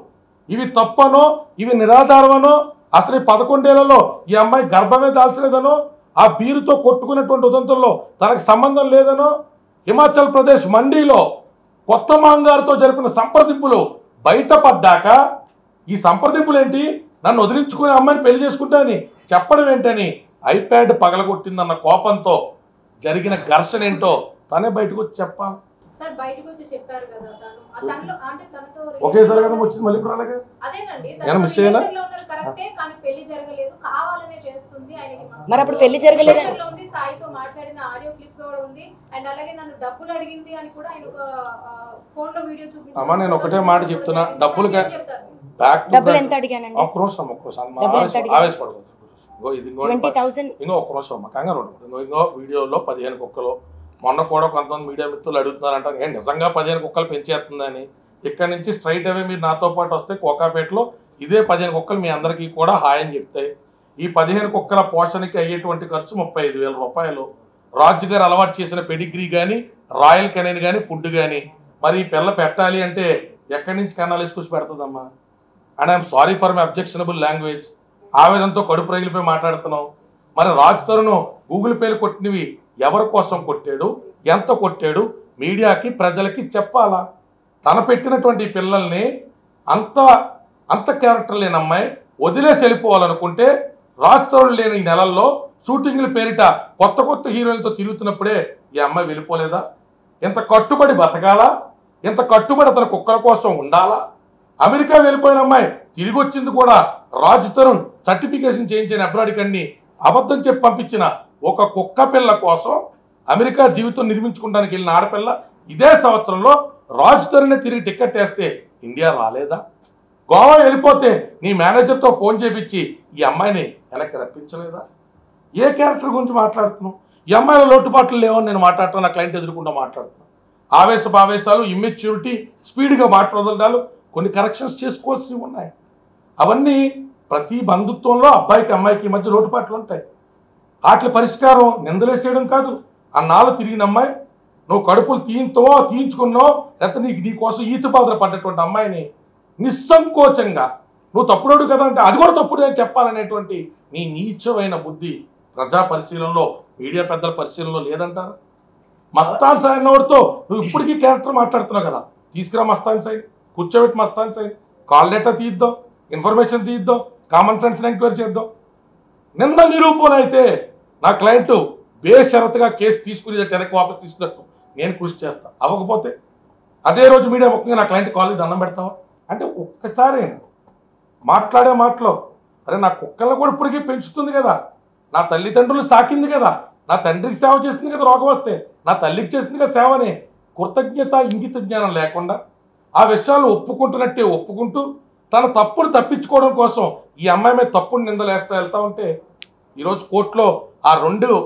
ఇవి తప్పనో ఇవి నిరాధారమనో, అసలు 11 ఏళ్లలో ఈ అమ్మాయి గర్భమే దాల్చలేదనో, ఆ బీరుతో కొట్టుకున్నటువంటి ఉదంతంలో తనకు సంబంధం లేదనో, హిమాచల్ ప్రదేశ్ మండీలో కొత్త మాంగారుతో జరిపిన సంప్రదింపులు బయటపడ్డాక ఈ సంప్రదింపులు ఏంటి, నన్ను వదిలించుకునే అమ్మాయిని పెళ్లి చేసుకుంటానని చెప్పడం ఏంటని ఐప్యాడ్ పగలగొట్టిందన్న కోపంతో జరిగిన ఘర్షణ ఏంటో తనే బయటకు వచ్చి చెప్పాలి. ఒకేసారి కదా వచ్చింది మళ్ళీ ఇప్పుడు అలాగే నేను మిస్ అయ్యానా? మరి అప్పుడు పెళ్లి జరగలేదు అమ్మా. నేను ఒకటే మాట చెప్తున్నా, డబ్బులు ఎంత అడిగానండి? ఒక్క నిమిషం ఆవేశపడదు. ఇంకో ఒక్క నిమిషం అమ్మ కంగారు ఉండదు. ఇంకో వీడియోలో 15 కుక్కలు మొన్న కూడా కొంతమంది మీడియా మిత్రులు అడుగుతున్నారంట నిజంగా 15 కుక్కలు పెంచేస్తుందని. ఇక్కడ నుంచి స్ట్రైట్ అవే మీరు నాతో పాటు వస్తే కోకాపేటలో ఇదే 15 కుక్కలు మీ అందరికీ కూడా హాయ్ అని చెప్తాయి. ఈ 15 కుక్కల పోషణకి అయ్యేటువంటి ఖర్చు 35,000 రూపాయలు. రాజు గారు అలవాటు చేసిన పెడిగ్రీ కానీ రాయల్ కెనైన్ కానీ ఫుడ్ కానీ మరి ఈ పిల్ల పెట్టాలి అంటే ఎక్కడి నుంచి కన్నాలు వేసుకొచ్చి పెడుతుందమ్మా? And I'm sorry for my objectionable language. ఆవేదంతో కడుపు రగిలిపోయి మాట్లాడుతున్నాం. మరి రాజ్ తరుణ్ గూగుల్ పేలు కొట్టినవి ఎవరి కోసం కొట్టాడు, ఎంత కొట్టాడు, మీడియాకి ప్రజలకి చెప్పాలా? తన పెట్టినటువంటి పిల్లల్ని అంత క్యారెక్టర్ లేని అమ్మాయి వదిలేసి వెళ్ళిపోవాలనుకుంటే రాజ్ తరుణ్ లేని ఈ నెలల్లో షూటింగ్ల పేరిట కొత్త హీరోయిన్లతో తిరుగుతున్నప్పుడే ఈ అమ్మాయి వెళ్ళిపోలేదా? ఎంత కట్టుబడి బతకాలా? ఎంత కట్టుబడి అతని కుక్కల కోసం ఉండాలా? అమెరికా వెళ్ళిపోయిన అమ్మాయి తిరిగి వచ్చింది కూడా రాజ్ తరుణ్ సర్టిఫికేషన్ చేయించిన అబ్రాడికన్ని అబద్ధం చెప్పి పంపించిన ఒక కుక్క పిల్ల కోసం అమెరికా జీవితం నిర్మించుకోవడానికి వెళ్ళిన ఆడపిల్ల ఇదే సంవత్సరంలో రాజ్ తరుణ్ తిరిగి టికెట్ వేస్తే ఇండియా రాలేదా? గోవా వెళ్ళిపోతే నీ మేనేజర్తో ఫోన్ చేపించి ఈ అమ్మాయిని వెనక్కి రప్పించలేదా? ఏ క్యారెక్టర్ గురించి మాట్లాడుతున్నావు? ఈ అమ్మాయిల లోటుపాట్లు లేవని నేను మాట్లాడుతున్నా, నా క్లయింట్ ఎదుర్కొంటూ మాట్లాడుతున్నాను. ఆవేశాలు, ఇమ్మెచ్యూరిటీ, స్పీడ్గా మాట్లాడదాలు, కొన్ని కరెక్షన్స్ చేసుకోవాల్సినవి ఉన్నాయి. అవన్నీ ప్రతి బంధుత్వంలో అబ్బాయికి అమ్మాయికి మధ్య లోటుపాట్లు ఉంటాయి. వాటి పరిష్కారం నిందలేసేయడం కాదు. అన్నాళ్ళు తిరిగిన అమ్మాయి, నువ్వు కడుపులు తీయించుకున్నావు, లేకపోతే నీ కోసం ఈత బాధలు పడ్డటువంటి అమ్మాయిని నిస్సంకోచంగా నువ్వు తప్పుడోడు కదా అంటే అది కూడా తప్పుడు అని చెప్పాలనేటువంటి నీ నీచమైన బుద్ధి ప్రజా పరిశీలనలో, మీడియా పెద్దల పరిశీలనలో లేదంటారా? మస్తాన్ సాయి అన్నవాడితో నువ్వు ఇప్పటికీ క్యారెక్టర్ మాట్లాడుతున్నావు కదా, తీసుకురా మస్తాన్ సాయి, కూర్చోబెట్టి మస్తాన్ సాయి, కాల్ లెటర్ తీద్దాం, ఇన్ఫర్మేషన్ తీద్దాం, కామన్ ఫ్రెండ్స్ని ఎంక్వైరీ చేద్దాం. నింద నిరూపణ అయితే నా క్లయింట్ బేషరతుగా కేసు తీసుకుని వెనక్కి వాపసు తీసుకున్నట్టు నేను కృషి చేస్తాను. అవ్వకపోతే అదే రోజు మీడియా ముఖ్యంగా నా క్లయింట్ కాలేజ్ దండం పెడతావా అంటే ఒక్కసారి మాట్లాడే మాటలో అరే నా కుక్కలను కూడా ఇప్పటికీ పెంచుతుంది కదా, నా తల్లిదండ్రులు సాకింది కదా, నా తండ్రికి సేవ చేసింది కదా, రోగం వస్తే నా తల్లికి చేసింది కదా సేవని కృతజ్ఞత ఇంగిత జ్ఞానం లేకుండా ఆ విషయాలు ఒప్పుకుంటున్నట్టే ఒప్పుకుంటూ తన తప్పును తప్పించుకోవడం కోసం ఈ అమ్మాయి మీద తప్పును నిందలేస్తా వెళ్తా ఉంటే ఈరోజు కోర్టులో ఆ 2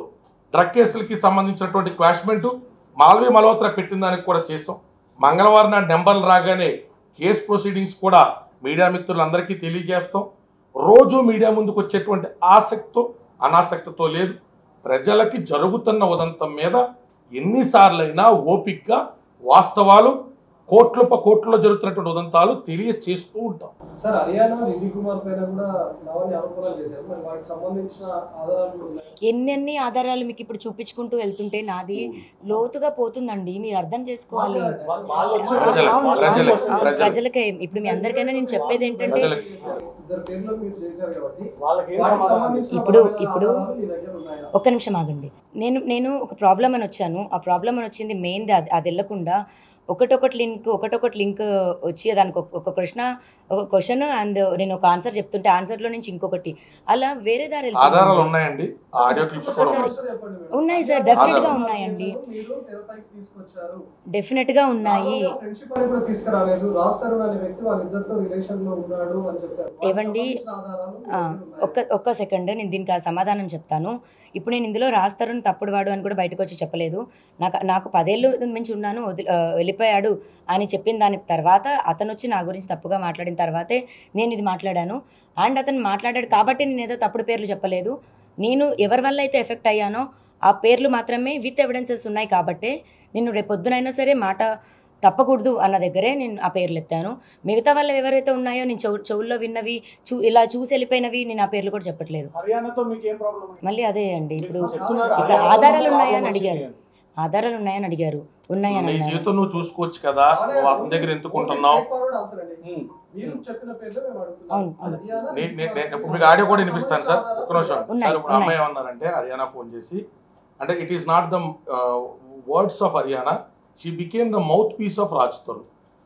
డ్రగ్ కేసులకి సంబంధించినటువంటి క్వాష్మెంటు మాల్వీ మల్హోత్రా పెట్టిన దానికి కూడా చేసాం. మంగళవారం నాడు నెంబర్లు రాగానే కేసు ప్రొసీడింగ్స్ కూడా మీడియా మిత్రులందరికీ తెలియజేస్తాం. రోజు మీడియా ముందుకు వచ్చేటువంటి ఆసక్తితో అనాసక్తితో లేదు, ప్రజలకి జరుగుతున్న ఉదంతం మీద ఎన్నిసార్లైనా ఓపికగా వాస్తవాలు కోట్లలో జరుగుతున్నటువంటి ఉదంతాలు తెలియచేస్తూ ఉంటాం. సార్ హర్యానా నిధి కుమార్ పైన కూడా లవణ్య ఆరోపణలు చేశారు, మరి వాటికి సంబంధించిన ఆధారాలు ఉన్నాయి? ఎన్ని ఆధారాలు మీకు ఇప్పుడు చూపించుకుంటూ వెళ్తుంటే నాది లోతుగా పోతుందండి, మీరు అర్థం చేసుకోవాలి. ప్రజలకే ఇప్పుడు మీ అందరికైనా నేను చెప్పేది ఏంటంటే ఇప్పుడు ఒక్క నిమిషం ఆగండి. నేను ఒక ప్రాబ్లం అని వచ్చాను, ఆ ప్రాబ్లం అని వచ్చింది మెయిన్ది అది వెళ్ళకుండా ఒకటొకటి లింక్ వచ్చి దానికి ఒక క్వశ్చన్ అండ్ నేను ఒక ఆన్సర్ చెప్తుంటే ఆన్సర్లో నుంచి ఇంకొకటి అలా వేరే దారి ఉన్నాయండి. ఉన్నాయి సార్, డెఫినెట్గా ఉన్నాయండి, డెఫినెట్గా ఉన్నాయి. ఏవండి ఒక్క సెకండ్ నేను దీనికి సమాధానం చెప్తాను. ఇప్పుడు నేను ఇందులో రాజ్ తరుణ్ తప్పుడు వాడు అని కూడా బయటకు వచ్చి చెప్పలేదు. నాకు 10 ఏళ్ళు మించి ఉన్నాను, వెళ్ళిపోయాడు అని చెప్పిన దాని తర్వాత అతను వచ్చి నా గురించి తప్పుగా మాట్లాడిన తర్వాతే నేను ఇది మాట్లాడాను. అండ్ అతను మాట్లాడాడు కాబట్టి నేను ఏదో తప్పుడు పేర్లు చెప్పలేదు. నేను ఎవరి వల్ల అయితే ఎఫెక్ట్ అయ్యానో ఆ పేర్లు మాత్రమే విత్ ఎవిడెన్సెస్ ఉన్నాయి కాబట్టి నేను రేపొద్దునైనా సరే మాట తప్పకూడదు అన్న దగ్గరే నేను ఆ పేర్లు ఎత్తాను. మిగతా వాళ్ళు ఎవరైతే ఉన్నాయో నేను చెవుల్లో విన్నవి ఇలా చూసి వెళ్ళిపోయినవి నేను ఆ పేర్లు కూడా చెప్పట్లేదు. మళ్ళీ అదే అండి, ఇప్పుడు ఆధారాలు ఉన్నాయని అడిగారు, ఉన్నాయని జీవితం నువ్వు చూసుకోవచ్చు కదా, అతని దగ్గర ఎందుకుంటున్నావు? మీకు ఆడియో కూడా వినిపిస్తాను సార్, ఒక్క నిమిషం సార్. ఇప్పుడు అమ్మాయి ఏమన్నారంటే హర్యానా ఫోన్ చేసి, అంటే it is not the words of Haryana, she became the mouthpiece of Raj Tarun.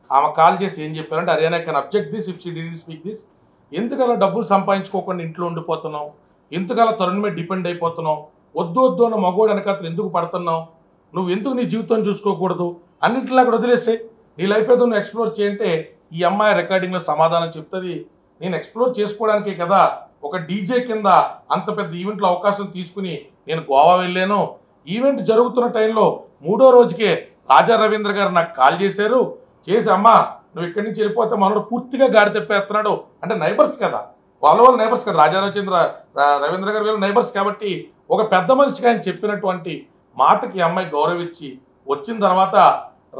ఆమె కాల్ చేసి ఏం చెప్పారంటే Haryana can object this if she did speak this. ఎందుకలా డబ్బులు సంపాదించుకోకుండా ఇంట్లో ఉండిపోతున్నావు, ఎందుకలా తరుణ్ మీద డిపెండ్ అయిపోతున్నావు, వద్దు అన్న మగోడు వెనకాతలు ఎందుకు పడుతున్నావు, నువ్వు ఎందుకు నీ జీవితం చూసుకోకూడదు, అన్నింటిలో అక్కడ వదిలేసే నీ లైఫ్ ఏదో నువ్వు ఎక్స్ప్లోర్ చేయంటే ఈ అమ్మాయి రికార్డింగ్లో సమాధానం చెప్తుంది. నేను ఎక్స్ప్లోర్ చేసుకోవడానికే కదా ఒక డీజే కింద అంత పెద్ద ఈవెంట్లో అవకాశం తీసుకుని నేను గోవా వెళ్ళాను. ఈవెంట్ జరుగుతున్న టైంలో 3వ రోజుకే రాజా రవీంద్ర గారు నాకు కాల్ చేశారు, చేసి అమ్మా నువ్వు ఇక్కడి నుంచి వెళ్ళిపోతే మనోడు పూర్తిగా గాడి తెప్పేస్తున్నాడు. అంటే నైబర్స్ కదా, వాళ్ళ నైబర్స్ కదా, రవీంద్ర గారు వీళ్ళు నైబర్స్ కాబట్టి ఒక పెద్ద మనిషికి ఆయన చెప్పినటువంటి మాటకి ఈ అమ్మాయి గౌరవించి వచ్చిన తర్వాత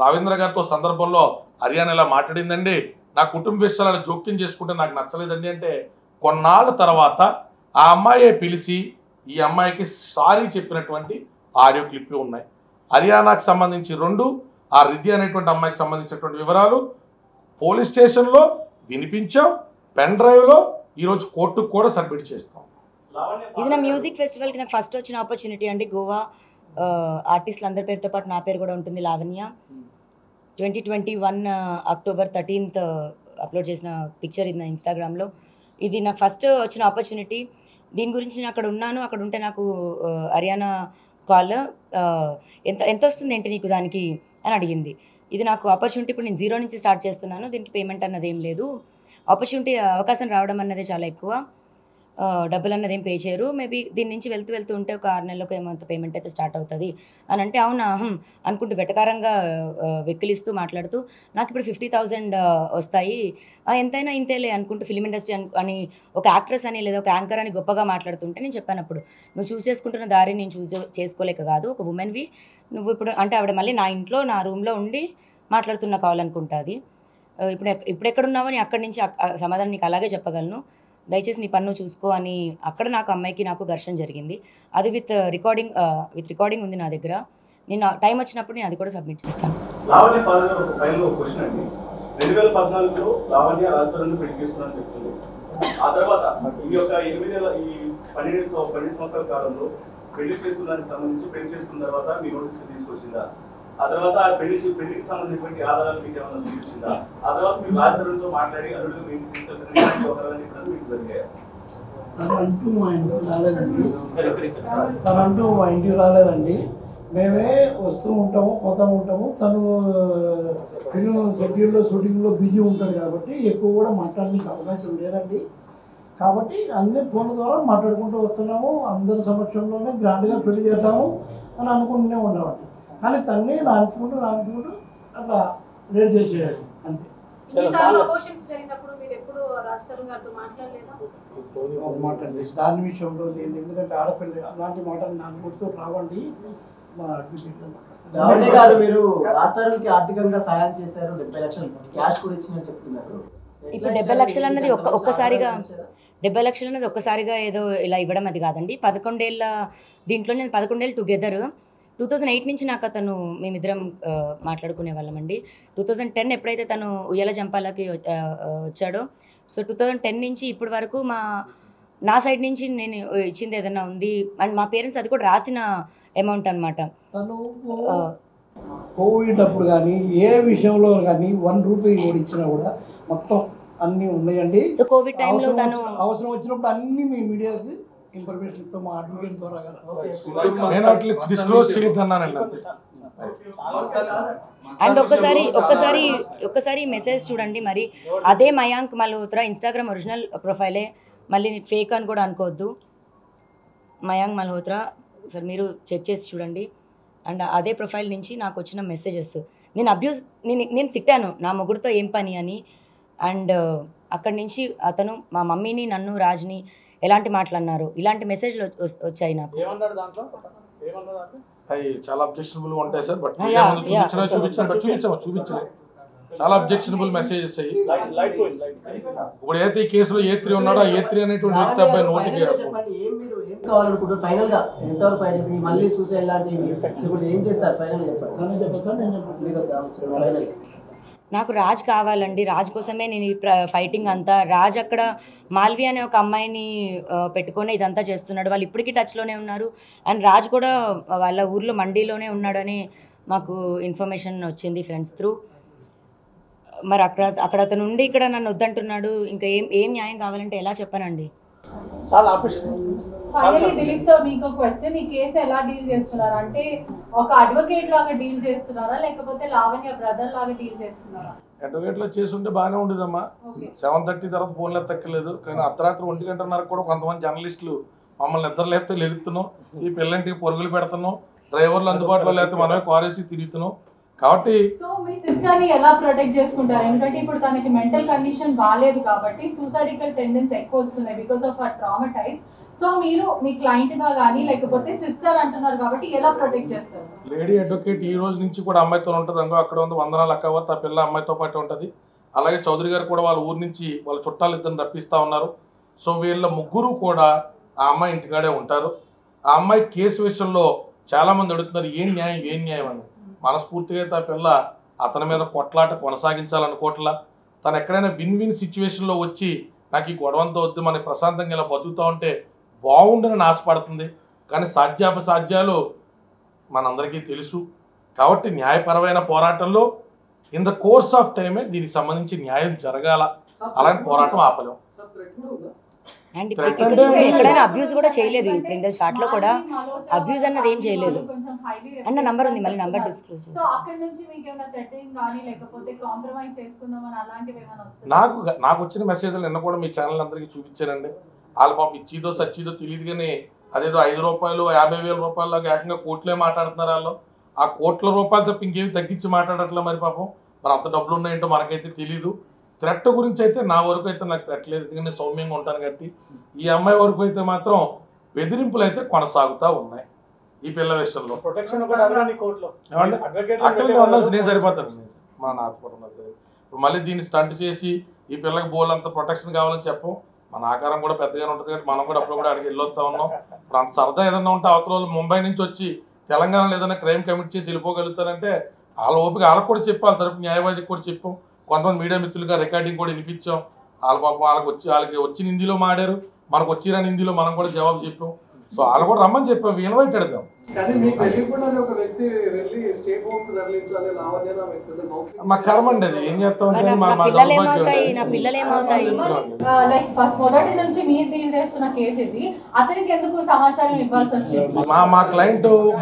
రవీంద్ర గారితో సందర్భంలో హర్యానా ఇలా మాట్లాడిందండి, నా కుటుంబ విషయాలను జోక్యం చేసుకుంటే నాకు నచ్చలేదండి అంటే కొన్నాళ్ళ తర్వాత ఆ అమ్మాయే పిలిచి ఈ అమ్మాయికి సారీ చెప్పినటువంటి ఆడియో క్లిప్లు ఉన్నాయి. హర్యానాకు సంబంధించి 2, ఆ రిద్ధి అనేటువంటి అమ్మాయికి సంబంధించినటువంటి వివరాలు పోలీస్ స్టేషన్లో వినిపించాం, పెన్ డ్రైవ్లో ఈరోజు కోర్టుకు కూడా సబ్మిట్ చేస్తాం. ఇది నా మ్యూజిక్ ఫెస్టివల్కి నాకు ఫస్ట్ వచ్చిన ఆపర్చునిటీ అండి. గోవా ఆర్టిస్టులు అందరి పేరుతో పాటు నా పేరు కూడా ఉంటుంది, లావణ్య. 2021 October 13th అప్లోడ్ చేసిన పిక్చర్ ఇది నా ఇన్స్టాగ్రామ్లో. ఇది నాకు ఫస్ట్ వచ్చిన ఆపర్చునిటీ. దీని గురించి నేను అక్కడ ఉన్నాను, అక్కడ ఉంటే నాకు హర్యానా కాల్ ఎంత వస్తుంది ఏంటి నీకు దానికి అని అడిగింది. ఇది నాకు ఆపర్చునిటీ. ఇప్పుడు నేను 0 నుంచి స్టార్ట్ చేస్తున్నాను, దీనికి పేమెంట్ అన్నది ఏం లేదు. ఆపర్చునిటీ అవకాశం రావడం అన్నదే చాలా ఎక్కువ, డబ్బులు అన్నది ఏం పే చేయరు. మేబీ దీని నుంచి వెళ్తూ ఉంటే ఒక 6 నెలలకు ఏమంత పేమెంట్ అయితే స్టార్ట్ అవుతుంది అని అంటే అవునా అనుకుంటూ వెటకారంగా వెక్కిలిస్తూ మాట్లాడుతూ నాకు ఇప్పుడు 50,000 వస్తాయి, ఎంతైనా ఇంతేలే అనుకుంటూ ఫిలిం ఇండస్ట్రీ అని ఒక యాక్ట్రెస్ అని లేదా ఒక యాంకర్ అని గొప్పగా మాట్లాడుతుంటే నేను చెప్పాను, అప్పుడు నువ్వు చూస్ చేసుకుంటున్న దారి నేను చూస్ చేసుకోలేక కాదు, ఒక ఉమెన్వి నువ్వు ఇప్పుడు అంటే ఆవిడ మళ్ళీ నా ఇంట్లో నా రూమ్లో ఉండి మాట్లాడుతున్న కావాలనుకుంటుంది. ఇప్పుడు ఎక్కడున్నావో నీ అక్కడి నుంచి సమాధానం నీకు అలాగే చెప్పగలను, దయచేసి నీ పన్ను చూసుకో అని. అక్కడ నాకు అమ్మాయికి నాకు ఘర్షణ జరిగింది. అది విత్ రికార్డింగ్ ఉంది నా దగ్గర. నేను టైం వచ్చినప్పుడు నేను అది కూడా సబ్మిట్ చేస్తాను. లావణ్య ఫాదర్ ఒక ఫైల్లో ఒక క్వశ్చన్ అండి. 2014లో లావణ్య రాజస్థాన్ పెళ్లి చేసుకున్నాను చెప్తుంది. ఆ తర్వాత ఈ యొక్క 12 సంవత్సరాల కాలంలో పెళ్లి చేసుకున్నానికి సంబంధించి పెళ్లి చేసుకున్న తర్వాత మీ నోటీస్ తీసుకొచ్చిందా? ఆ తర్వాత ఆ పెళ్లికి సంబంధించినటువంటి ఆధారాలు మీకు ఏమైనా చూపించిందా? ఆ తర్వాత మీరు రాజధానితో మాట్లాడి అల్లుడు మీకు తీసుకెళ్తారని మీకు జరిగాయి? తనంటూ మా ఇంటికి రాలేదండి. మేమే వస్తూ ఉంటాము, పోతూ ఉంటాము. తను ఫిల్మ్ షెడ్యూల్లో షూటింగ్లో బిజీ ఉంటాడు కాబట్టి ఎక్కువ కూడా మాట్లాడడానికి అవకాశం లేదండి. కాబట్టి అన్ని ఫోన్ల ద్వారా మాట్లాడుకుంటూ వస్తున్నాము. అందరి సమక్షంలోనే గ్రాండ్గా పెళ్లి చేద్దాము అని అనుకుంటూనే ఉన్నామండి. కానీ తన్ని రాంచుకుంటూ అట్లా లేట్ చేసేయాలి అంతే. మాట్లాడలేదు దాని విషయంలో నేను, ఎందుకంటే ఆడపిల్ల అలాంటి మాటలు నాకు గుర్తు రావండి. మా దావనే కాదు, మీరు రాష్ట్రానికి ఆర్థికంగా సాయం చేశారు, 70 లక్షలు క్యాష్ కూడా ఇచ్చినట్టు చెప్తున్నారు. ఇప్పుడు 70 లక్షలు అన్నది ఒక్కసారిగా 70 లక్షలు అన్నది ఒక్కసారిగా ఏదో ఇలా ఇవ్వడం అది కాదండి. 11 ఏళ్ళ దీంట్లో నేను 11 ఏళ్ళు టుగెదర్. 2008 నుంచి నాకు అతను మేమిద్దరం మాట్లాడుకునే వాళ్ళమండి. 2010 ఎప్పుడైతే తను ఉయ్యాల జంపాలకి వచ్చాడో, సో 2010 నుంచి ఇప్పటి వరకు నా సైడ్ నుంచి నేను ఇచ్చింది ఏదైనా ఉంది అండ్ మా పేరెంట్స్ అది కూడా రాసిన అమౌంట్ అనమాట. తను కోవిడ్ అప్పుడు కానీ ఏ విషయంలో కానీ 1 రూపీ ఇచ్చినా కూడా మొత్తం అన్నీ ఉన్నాయండి. సో కోవిడ్ టైంలో తను అవసరం వచ్చినప్పుడు అన్ని మీ మీడియాకి ఇన్ఫర్మేషన్ ఇస్తాం, మా అడ్వకేట్ ద్వారా. అండ్ ఒక్కసారి మెసేజ్ చూడండి. మరి అదే మయాంక్ మల్హోత్రా ఇన్స్టాగ్రామ్ ఒరిజినల్ ప్రొఫైలే, మళ్ళీ ఫేక్ అని కూడా అనుకోవద్దు. మయాంక్ మల్హోత్రా సార్ మీరు చెక్ చేసి చూడండి. అండ్ అదే ప్రొఫైల్ నుంచి నాకు వచ్చిన మెసేజెస్, నేను తిట్టాను నా మొగుడుతో ఏం పని అని. అండ్ అక్కడి నుంచి అతను మా మమ్మీని, నన్ను, రాజ్ని ఎలాంటి మాట్లాడినారు, ఇలాంటి మెసేజ్లు వచ్చాయి నాకు. అవి చాలా అబ్జెక్షనబుల్ ఉంటాయి సార్. బట్ చూపించలేదు చాలా అబ్జెక్షనబుల్ మెసేజెస్ అయ్యి. ఇప్పుడు అయితే ఈ కేసులో A3 ఉన్నాడో, ఆ A3 అనేటువంటి వ్యక్తి అబ్బాయి నోటికి నాకు రాజ్ కావాలండి. రాజ్ కోసమే నేను ఈ ఫైటింగ్ అంతా. రాజ్ అక్కడ మాల్వి అనే ఒక అమ్మాయిని పెట్టుకొని ఇదంతా చేస్తున్నాడు. వాళ్ళు ఇప్పటికీ టచ్లోనే ఉన్నారు. అండ్ రాజ్ కూడా వాళ్ళ ఊర్లో మండీలోనే ఉన్నాడని మాకు ఇన్ఫర్మేషన్ వచ్చింది ఫ్రెండ్స్ త్రూ. మరి అక్కడ అతను ఉండి ఇక్కడ నన్ను వద్దంటున్నాడు. ఇంకా ఏం న్యాయం కావాలంటే ఎలా చెప్పానండి. ఫైనల్లీ దిలీప్ సార్, మీకు క్వశ్చన్, ఈ కేసు ఎలా డీల్ చేస్తున్నారు అంటే ఒక అడ్వకేట్ లాగా డీల్ చేస్తున్నారా లేకపోతే లావణ్య బ్రదర్ లాగా డీల్ చేస్తున్నారా? అడ్వకేట్లో చేస్తుంటే బాగానే ఉండేదమ్మా. 7:30 తర్వాత ఫోన్లు ఎత్తక్కలేదు. కానీ అర్ధరాత్రి 1 గంటన్నర కూడా కొంతమంది జర్నలిస్టులు మమ్మల్ని నిద్రలేస్తే లెగుతున్నాం, ఈ పిల్లంటికి పరుగులు పెడుతున్నాం, డ్రైవర్లు అందుబాటులో లేకపోతే మనమే కారేసి తిరుగుతున్నాం. కాబట్టి సో మీ సిస్టర్ని ఎలా ప్రొటెక్ట్ చేసుకుంటారు? ఎందుకంటే ఇప్పుడు తనకి మెంటల్ కండిషన్ బాగాలేదు కాబట్టి సూసైడికల్ టెండెన్సీ ఎక్కువ వస్తున్నాయి because of her traumatise. So మీరు మీ క్లయింట్ గా కానీ లేకపోతే సిస్టర్ అంటున్నారు కాబట్టి ఎలా ప్రొటెక్ట్ చేస్తారు? లేడీ అడ్వకేట్ ఈ రోజు నుంచి కూడా అమ్మాయితో ఉంటుంది. అంగో అక్కడ ఉంది వందనాలు అక్కవత్, ఆ పిల్ల అమ్మాయితో పాటు ఉంటుంది. అలాగే చౌదరి గారు కూడా వాళ్ళ ఊరు నుంచి వాళ్ళ చుట్టాలు ఇద్దరిని రప్పిస్తూ ఉన్నారు. సో వీళ్ళ ముగ్గురు కూడా ఆ అమ్మాయి ఇంటికాడే ఉంటారు. ఆ అమ్మాయి కేసు విషయంలో చాలామంది అడుగుతున్నారు ఏం న్యాయం అని. మనస్ఫూర్తిగా అయితే ఆ పిల్ల అతని మీద కొట్లాట కొనసాగించాలనుకోవట్లా. తను ఎక్కడైనా విన్ విన్ సిచ్యువేషన్లో వచ్చి నాకు ఈ గొడవంతో వద్దు మనకి ప్రశాంతంగా ఇలా బతుకుతూ ఉంటే బాగుండని ఆశపడుతుంది. కానీ సాధ్యాపసాధ్యాలు మనందరికీ తెలుసు. కాబట్టి న్యాయపరమైన పోరాటంలో ఇన్ ద కోర్స్ ఆఫ్ టైమే దీనికి సంబంధించి న్యాయం జరగాల. అలాంటి పోరాటం ఆపలేం. అండ్ ఎక్కడైనా అబ్యూస్ కూడా చేయలేదు. ఇప్పుడు ఇందులో చాట్లో కూడా అబ్యూస్ అన్నది ఏం చేయలేదు. అన్న నంబర్ ఉంది, మళ్ళీ నంబర్ డిస్క్లోజ్. సో అక్కడ నుంచి మీకు ఏమైనా థ్రెటనింగ్ కానీ లేకపోతే కాంప్రమైజ్ చేసుకుందామని అలాంటివి ఏమైనా వస్తాయి? నాకు వచ్చిన మెసేజ్లు నిన్న కూడా మీ ఛానల్ అందరికీ చూపించానండి. వాళ్ళ పాపం ఇచ్చిదో సచ్చిదో తెలియదు కానీ అదేదో 5 రూపాయలు 50,000 రూపాయలలాగా ఏకంగా కోట్లే మాట్లాడుతున్నారు వాళ్ళు. ఆ కోట్ల రూపాయలు తప్ప ఇంకేమి తగ్గించి మాట్లాడట్లే. మరి పాపం మరి అంత డబ్బులు ఉన్నాయంటో మనకైతే తెలీదు. థ్రెట్ గురించి అయితే నా వరకు అయితే నాకు థ్రెట్ లేదు, ఎందుకంటే సౌమ్యంగా ఉంటాను కాబట్టి. ఈ అమ్మాయి వరకు అయితే మాత్రం బెదిరింపులు అయితే కొనసాగుతూ ఉన్నాయి ఈ పిల్ల విషయంలో. ప్రొటెక్షన్ నేను సరిపోతాను మా నాటుకోవడం. ఇప్పుడు మళ్ళీ దీన్ని స్టంట్ చేసి ఈ పిల్లకి బోల్ అంత ప్రొటెక్షన్ కావాలని చెప్పం. మన ఆకారం కూడా పెద్దగానే ఉంటుంది కాబట్టి మనం కూడా అప్పుడు కూడా అడిగి వెళ్ళొస్తా ఉన్నాం. ఇప్పుడు అంత సరదా ఏదన్నా ఉంటే అవతల వాళ్ళు ముంబై నుంచి వచ్చి తెలంగాణలో ఏదైనా క్రైమ్ కమిట్ చేసి వెళ్ళిపోగలుగుతారంటే వాళ్ళ ఓపిక వాళ్ళకి కూడా చెప్పాం, తరపు న్యాయవాదికి కూడా చెప్పాం, కొంతమంది మీడియా మిత్రులుగా రికార్డింగ్ కూడా వినిపించాం. వాళ్ళ పాపం వాళ్ళకి వచ్చిన హిందీలో మాడారు, మనకు వచ్చిన హిందీలో మనం కూడా జవాబు చెప్పాం. సో వాళ్ళు కూడా రమ్మని చెప్పాం, ఇన్వైట్ అడదాం. మా కర్మ అండి అది, ఏం చేస్తాం. లైక్ ఫస్ట్ మొదటి నుంచి మీరు డీల్ చేస్తున్న కేసు ఇది, అతనికి ఎందుకు సమాచారం ఇవ్వాల్సి వచ్చింది?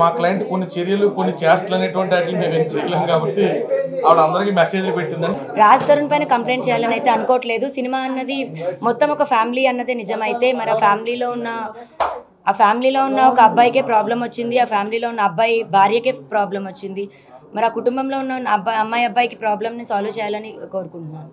మా క్లయింట్ కొన్ని చర్యలు కొన్ని చేష్టలు అనేటువంటి వాటిని మేము ఏం చేయలేం కాబట్టి ఆవిడ అందరికీ మెసేజ్లు పెట్టిందని. రాజ్ తరుణ్ పైన కంప్లైంట్ చేయాలని అయితే అనుకోవట్లేదు. సినిమా అన్నది మొత్తం ఒక ఫ్యామిలీ అన్నదే నిజమైతే మరి ఆ ఫ్యామిలీలో ఉన్న ఒక అబ్బాయికే ప్రాబ్లం వచ్చింది, ఆ ఫ్యామిలీలో ఉన్న అబ్బాయి భార్యకే ప్రాబ్లం వచ్చింది. మరి ఆ కుటుంబంలో ఉన్న అమ్మాయి అబ్బాయికి ప్రాబ్లమ్ని సాల్వ్ చేయాలని కోరుకుంటున్నాను.